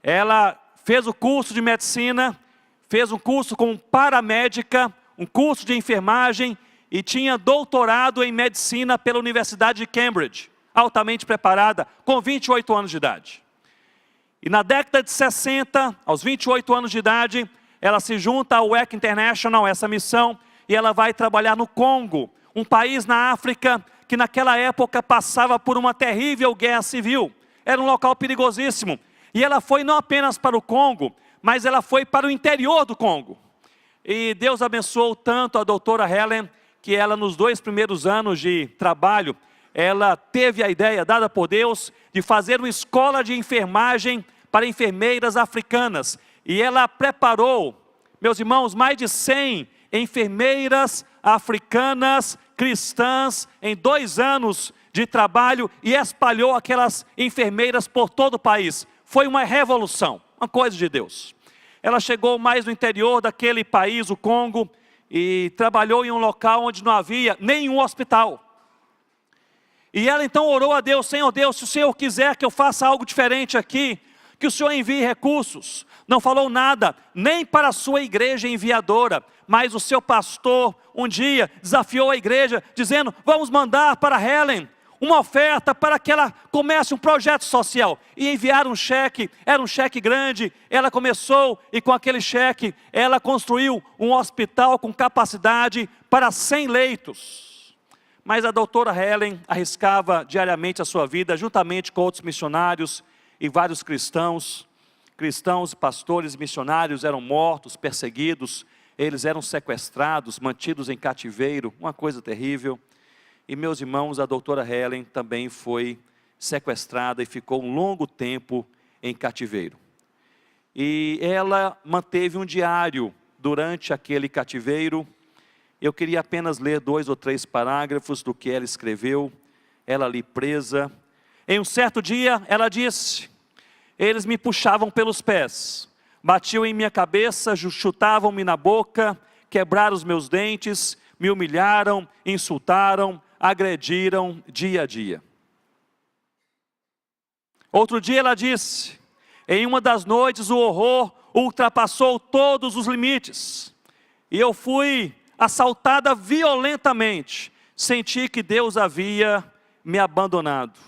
Ela fez o curso de medicina, fez um curso como paramédica, um curso de enfermagem e tinha doutorado em medicina pela Universidade de Cambridge. Altamente preparada, com 28 anos de idade. E na década de 60, aos 28 anos de idade, ela se junta ao WEC International, essa missão, e ela vai trabalhar no Congo, um país na África que naquela época passava por uma terrível guerra civil. Era um local perigosíssimo. E ela foi não apenas para o Congo, mas ela foi para o interior do Congo. E Deus abençoou tanto a doutora Helen, que ela nos 2 primeiros anos de trabalho, ela teve a ideia dada por Deus de fazer uma escola de enfermagem para enfermeiras africanas. E ela preparou, meus irmãos, mais de 100 enfermeiras africanas cristãs em 2 anos de trabalho e espalhou aquelas enfermeiras por todo o país. Foi uma revolução, uma coisa de Deus. Ela chegou mais no interior daquele país, o Congo, e trabalhou em um local onde não havia nenhum hospital. E ela então orou a Deus, Senhor Deus, se o Senhor quiser que eu faça algo diferente aqui, que o Senhor envie recursos. Não falou nada, nem para a sua igreja enviadora, mas o seu pastor um dia desafiou a igreja, dizendo, vamos mandar para Helen uma oferta para que ela comece um projeto social. E enviaram um cheque, era um cheque grande, ela começou e com aquele cheque, ela construiu um hospital com capacidade para 100 leitos. Mas a doutora Helen arriscava diariamente a sua vida, juntamente com outros missionários e vários cristãos. Cristãos, pastores e missionários eram mortos, perseguidos. eles eram sequestrados, mantidos em cativeiro, uma coisa terrível. E meus irmãos, a doutora Helen também foi sequestrada e ficou um longo tempo em cativeiro. E ela manteve um diário durante aquele cativeiro. Eu queria apenas ler 2 ou 3 parágrafos do que ela escreveu, ela ali presa. Em um certo dia, ela disse: eles me puxavam pelos pés, batiam em minha cabeça, chutavam-me na boca, quebraram os meus dentes, me humilharam, insultaram, agrediram dia a dia. Outro dia ela disse: em uma das noites o horror ultrapassou todos os limites, e eu fui assaltada violentamente, senti que Deus havia me abandonado.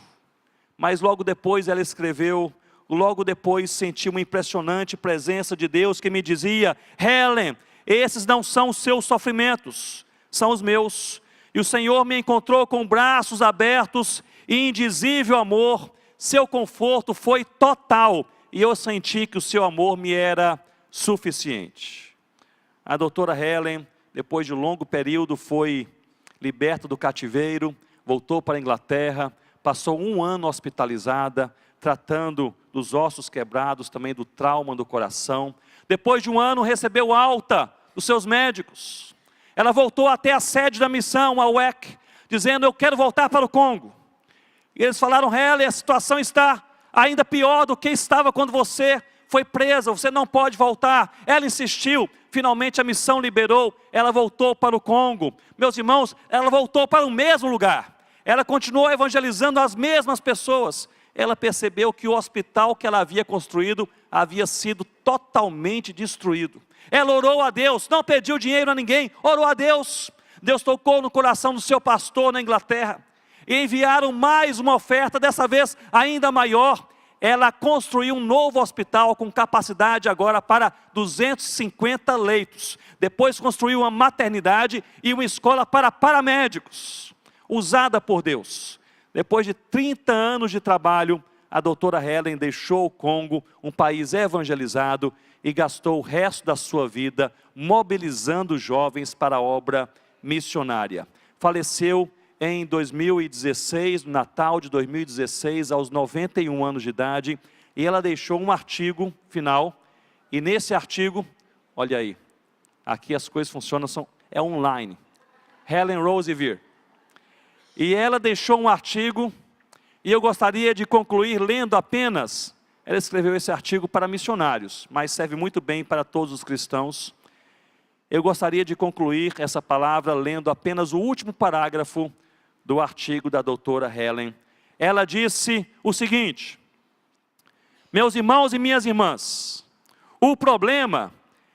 Mas logo depois ela escreveu: logo depois senti uma impressionante presença de Deus que me dizia: Helen, esses não são os seus sofrimentos, são os meus. E o Senhor me encontrou com braços abertos e indizível amor, seu conforto foi total, e eu senti que o seu amor me era suficiente. A doutora Helen, depois de um longo período, foi liberta do cativeiro, voltou para a Inglaterra, passou 1 ano hospitalizada, tratando dos ossos quebrados, também do trauma do coração. Depois de 1 ano, recebeu alta dos seus médicos. Ela voltou até a sede da missão, a UEC, dizendo: eu quero voltar para o Congo. E eles falaram: Helen, a situação está ainda pior do que estava quando você foi presa, você não pode voltar. Ela insistiu, finalmente a missão liberou, ela voltou para o Congo. Meus irmãos, ela voltou para o mesmo lugar, ela continuou evangelizando as mesmas pessoas. Ela percebeu que o hospital que ela havia construído havia sido totalmente destruído. Ela orou a Deus, não pediu dinheiro a ninguém, orou a Deus. Deus tocou no coração do seu pastor na Inglaterra, e enviaram mais uma oferta, dessa vez ainda maior. Ela construiu um novo hospital com capacidade agora para 250 leitos. Depois construiu uma maternidade e uma escola para paramédicos, usada por Deus. Depois de 30 anos de trabalho, a doutora Helen deixou o Congo, um país evangelizado, e gastou o resto da sua vida mobilizando jovens para a obra missionária. Faleceu em 2016, no Natal de 2016, aos 91 anos de idade, e ela deixou um artigo final, e nesse artigo, olha aí, aqui as coisas funcionam, é online, Helen Roseveare, e ela deixou um artigo, e eu gostaria de concluir lendo apenas, ela escreveu esse artigo para missionários, mas serve muito bem para todos os cristãos. Eu gostaria de concluir essa palavra lendo apenas o último parágrafo do artigo da doutora Helen. Ela disse o seguinte: meus irmãos e minhas irmãs, o problema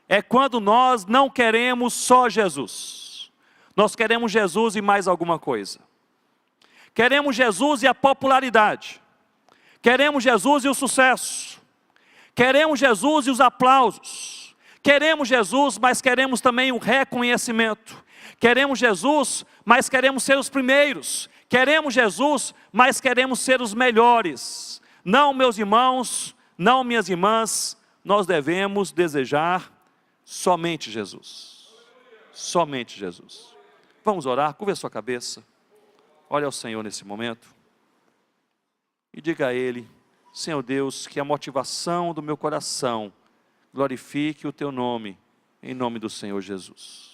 é quando nós não queremos só Jesus. Nós queremos Jesus e mais alguma coisa. Queremos Jesus e a popularidade. Queremos Jesus e o sucesso. Queremos Jesus e os aplausos. Queremos Jesus, mas queremos também o reconhecimento. Queremos Jesus, mas queremos ser os primeiros. Queremos Jesus, mas queremos ser os melhores. Não, meus irmãos, não, minhas irmãs, nós devemos desejar somente Jesus. Somente Jesus. Vamos orar, curva a sua cabeça. Olha ao Senhor nesse momento. E diga a Ele: Senhor Deus, que a motivação do meu coração glorifique o Teu nome, em nome do Senhor Jesus.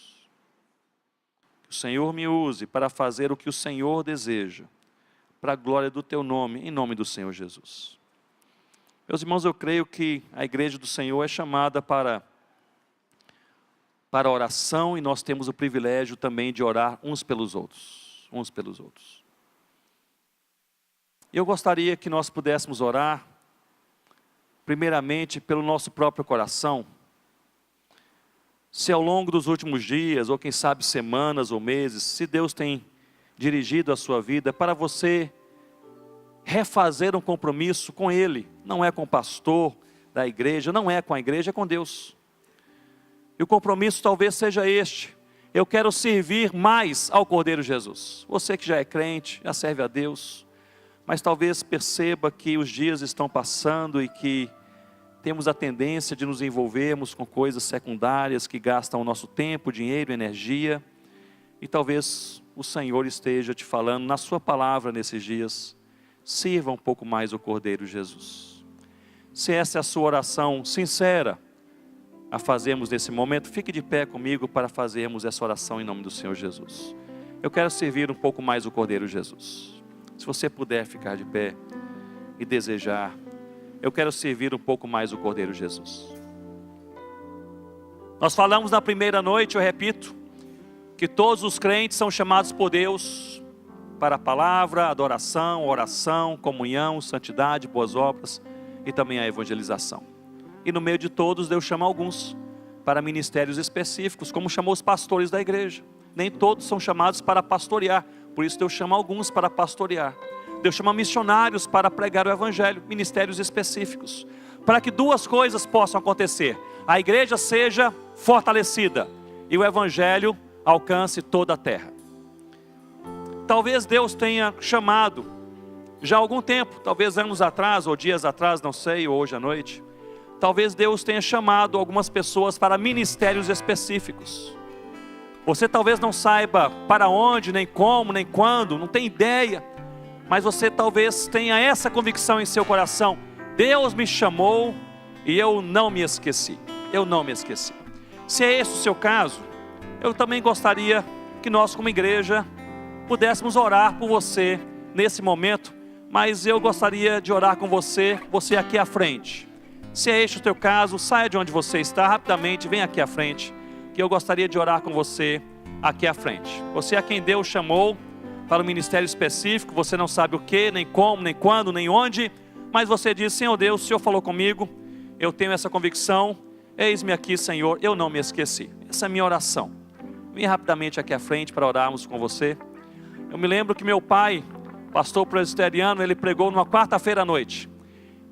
Que o Senhor me use para fazer o que o Senhor deseja, para a glória do Teu nome, em nome do Senhor Jesus. Meus irmãos, eu creio que a igreja do Senhor é chamada para a oração, e nós temos o privilégio também de orar uns pelos outros. Uns pelos outros. Eu gostaria que nós pudéssemos orar, primeiramente pelo nosso próprio coração. Se ao longo dos últimos dias, ou quem sabe semanas ou meses, se Deus tem dirigido a sua vida para você refazer um compromisso com Ele, não é com o pastor da igreja, não é com a igreja, é com Deus. E o compromisso talvez seja este: eu quero servir mais ao Cordeiro Jesus. Você que já é crente, já serve a Deus, mas talvez perceba que os dias estão passando e que temos a tendência de nos envolvermos com coisas secundárias que gastam o nosso tempo, dinheiro, energia. E talvez o Senhor esteja te falando na sua palavra nesses dias: sirva um pouco mais o Cordeiro Jesus. Se essa é a sua oração sincera a fazermos nesse momento, fique de pé comigo para fazermos essa oração em nome do Senhor Jesus. Eu quero servir um pouco mais o Cordeiro Jesus. Se você puder ficar de pé e desejar, eu quero servir um pouco mais o Cordeiro Jesus. Nós falamos na primeira noite, eu repito, que todos os crentes são chamados por Deus para a palavra, adoração, oração, comunhão, santidade, boas obras e também a evangelização. E no meio de todos, Deus chama alguns para ministérios específicos, como chamou os pastores da igreja. Nem todos são chamados para pastorear, por isso Deus chama alguns para pastorear. Deus chama missionários para pregar o evangelho, ministérios específicos, para que duas coisas possam acontecer: a igreja seja fortalecida e o evangelho alcance toda a terra. Talvez Deus tenha chamado já há algum tempo, talvez anos atrás ou dias atrás, não sei, ou hoje à noite, talvez Deus tenha chamado algumas pessoas para ministérios específicos. Você talvez não saiba para onde, nem como, nem quando, não tem ideia, mas você talvez tenha essa convicção em seu coração: Deus me chamou e eu não me esqueci. Eu não me esqueci. Se é esse o seu caso, eu também gostaria que nós como igreja pudéssemos orar por você nesse momento, mas eu gostaria de orar com você aqui à frente. Se é este o teu caso, saia de onde você está rapidamente, vem aqui à frente, que eu gostaria de orar com você aqui à frente. Você a quem Deus chamou para um ministério específico, você não sabe o que, nem como, nem quando, nem onde, mas você diz: Senhor Deus, o Senhor falou comigo, eu tenho essa convicção, eis-me aqui, Senhor, eu não me esqueci. Essa é a minha oração. Vem rapidamente aqui à frente para orarmos com você. Eu me lembro que meu pai, pastor presbiteriano, ele pregou numa quarta-feira à noite.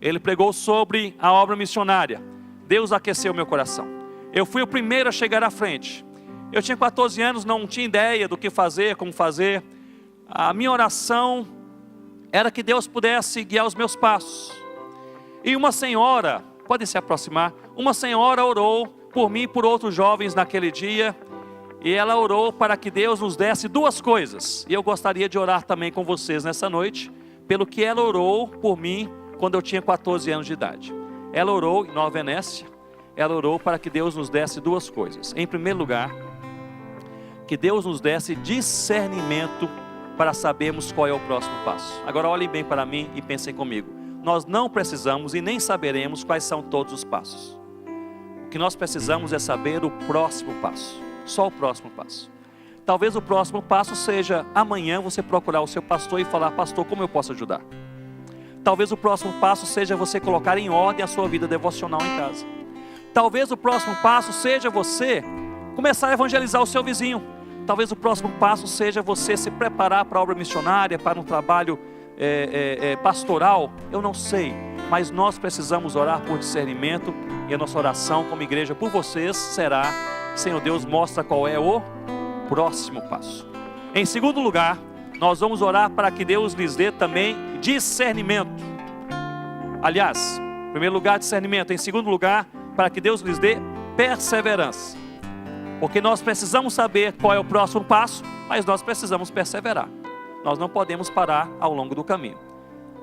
Ele pregou sobre a obra missionária. Deus aqueceu meu coração. Eu fui o primeiro a chegar à frente. Eu tinha 14 anos, não tinha ideia do que fazer, como fazer. A minha oração era que Deus pudesse guiar os meus passos. E uma senhora, pode se aproximar, uma senhora orou por mim e por outros jovens naquele dia. E ela orou para que Deus nos desse duas coisas. E eu gostaria de orar também com vocês nessa noite, pelo que ela orou por mim quando eu tinha 14 anos de idade. Ela orou em Nova Venécia, ela orou para que Deus nos desse duas coisas. Em primeiro lugar, que Deus nos desse discernimento para sabermos qual é o próximo passo. Agora olhem bem para mim e pensem comigo. Nós não precisamos e nem saberemos quais são todos os passos. O que nós precisamos é saber o próximo passo. Só o próximo passo. Talvez o próximo passo seja amanhã você procurar o seu pastor e falar: pastor, como eu posso ajudar? Talvez o próximo passo seja você colocar em ordem a sua vida devocional em casa. Talvez o próximo passo seja você começar a evangelizar o seu vizinho. Talvez o próximo passo seja você se preparar para a obra missionária, para um trabalho pastoral. Eu não sei, mas nós precisamos orar por discernimento. E a nossa oração como igreja por vocês será: Senhor Deus, mostra qual é o próximo passo. Em segundo lugar, nós vamos orar para que Deus lhes dê também discernimento. Aliás, em primeiro lugar, discernimento. Em segundo lugar, para que Deus lhes dê perseverança. Porque nós precisamos saber qual é o próximo passo, mas nós precisamos perseverar. Nós não podemos parar ao longo do caminho.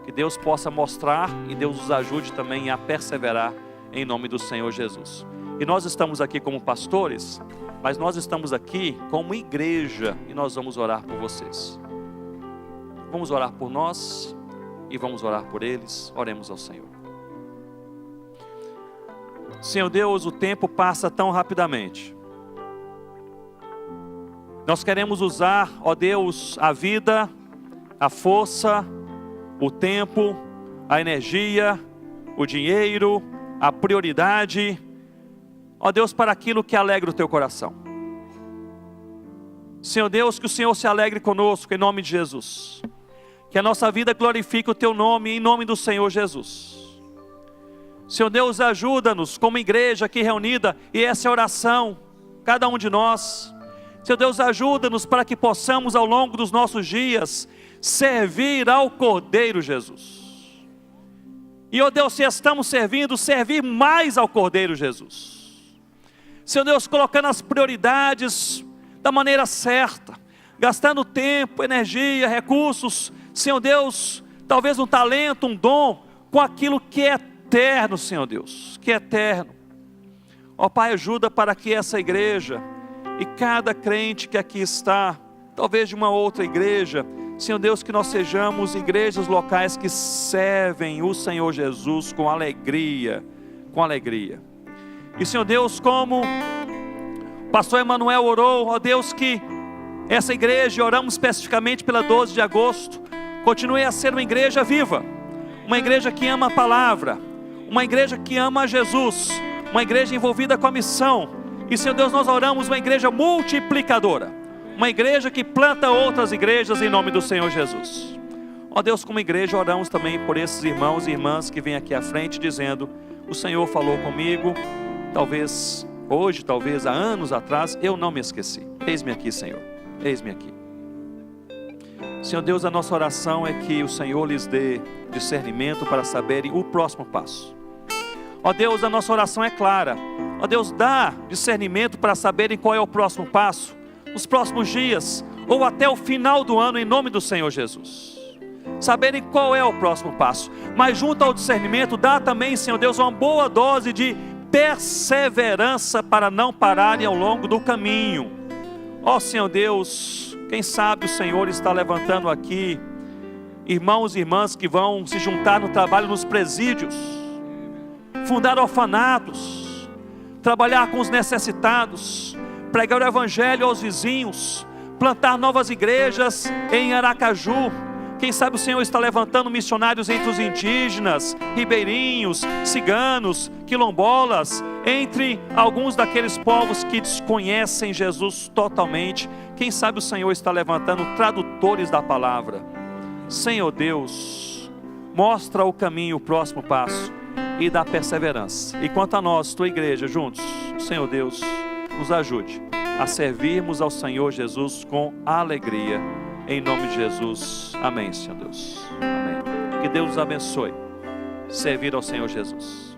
Que Deus possa mostrar e Deus nos ajude também a perseverar em nome do Senhor Jesus. E nós estamos aqui como pastores, mas nós estamos aqui como igreja e nós vamos orar por vocês. Vamos orar por nós e vamos orar por eles. Oremos ao Senhor. Senhor Deus, o tempo passa tão rapidamente. Nós queremos usar, ó Deus, a vida, a força, o tempo, a energia, o dinheiro, a prioridade, ó Deus, para aquilo que alegra o teu coração. Senhor Deus, que o Senhor se alegre conosco em nome de Jesus. Que a nossa vida glorifique o teu nome em nome do Senhor Jesus. Senhor Deus, ajuda-nos como igreja aqui reunida, e essa é a oração, cada um de nós. Senhor Deus, ajuda-nos para que possamos ao longo dos nossos dias servir ao Cordeiro Jesus. E, ó Deus, se estamos servindo, servir mais ao Cordeiro Jesus. Senhor Deus, colocando as prioridades da maneira certa, gastando tempo, energia, recursos, Senhor Deus, talvez um talento, um dom, com aquilo que é eterno, Senhor Deus, que é eterno. Ó Pai, ajuda para que essa igreja e cada crente que aqui está, talvez de uma outra igreja, Senhor Deus, que nós sejamos igrejas locais que servem o Senhor Jesus com alegria, com alegria. E Senhor Deus, como o pastor Emanuel orou, ó Deus, que essa igreja, oramos especificamente pela 12 de agosto, continue a ser uma igreja viva, uma igreja que ama a palavra, uma igreja que ama a Jesus, uma igreja envolvida com a missão. E Senhor Deus, nós oramos uma igreja multiplicadora, uma igreja que planta outras igrejas em nome do Senhor Jesus. Ó Deus, como igreja oramos também por esses irmãos e irmãs que vêm aqui à frente dizendo: o Senhor falou comigo, talvez hoje, talvez há anos atrás, eu não me esqueci. Eis-me aqui, Senhor, eis-me aqui. Senhor Deus, a nossa oração é que o Senhor lhes dê discernimento para saberem o próximo passo. Ó Deus, a nossa oração é clara. Ó Deus, dá discernimento para saberem qual é o próximo passo, nos próximos dias, ou até o final do ano, em nome do Senhor Jesus. Saberem qual é o próximo passo. Mas junto ao discernimento, dá também, Senhor Deus, uma boa dose de perseverança para não pararem ao longo do caminho. Ó Senhor Deus, quem sabe o Senhor está levantando aqui irmãos e irmãs que vão se juntar no trabalho nos presídios, fundar orfanatos, trabalhar com os necessitados, pregar o evangelho aos vizinhos, plantar novas igrejas em Aracaju. Quem sabe o Senhor está levantando missionários entre os indígenas, ribeirinhos, ciganos, quilombolas, entre alguns daqueles povos que desconhecem Jesus totalmente. Quem sabe o Senhor está levantando tradutores da palavra. Senhor Deus, mostra o caminho, o próximo passo, e dá perseverança. E quanto a nós, tua igreja, juntos, Senhor Deus, nos ajude a servirmos ao Senhor Jesus com alegria, em nome de Jesus. Amém, Senhor Deus. Amém. Que Deus nos abençoe servir ao Senhor Jesus.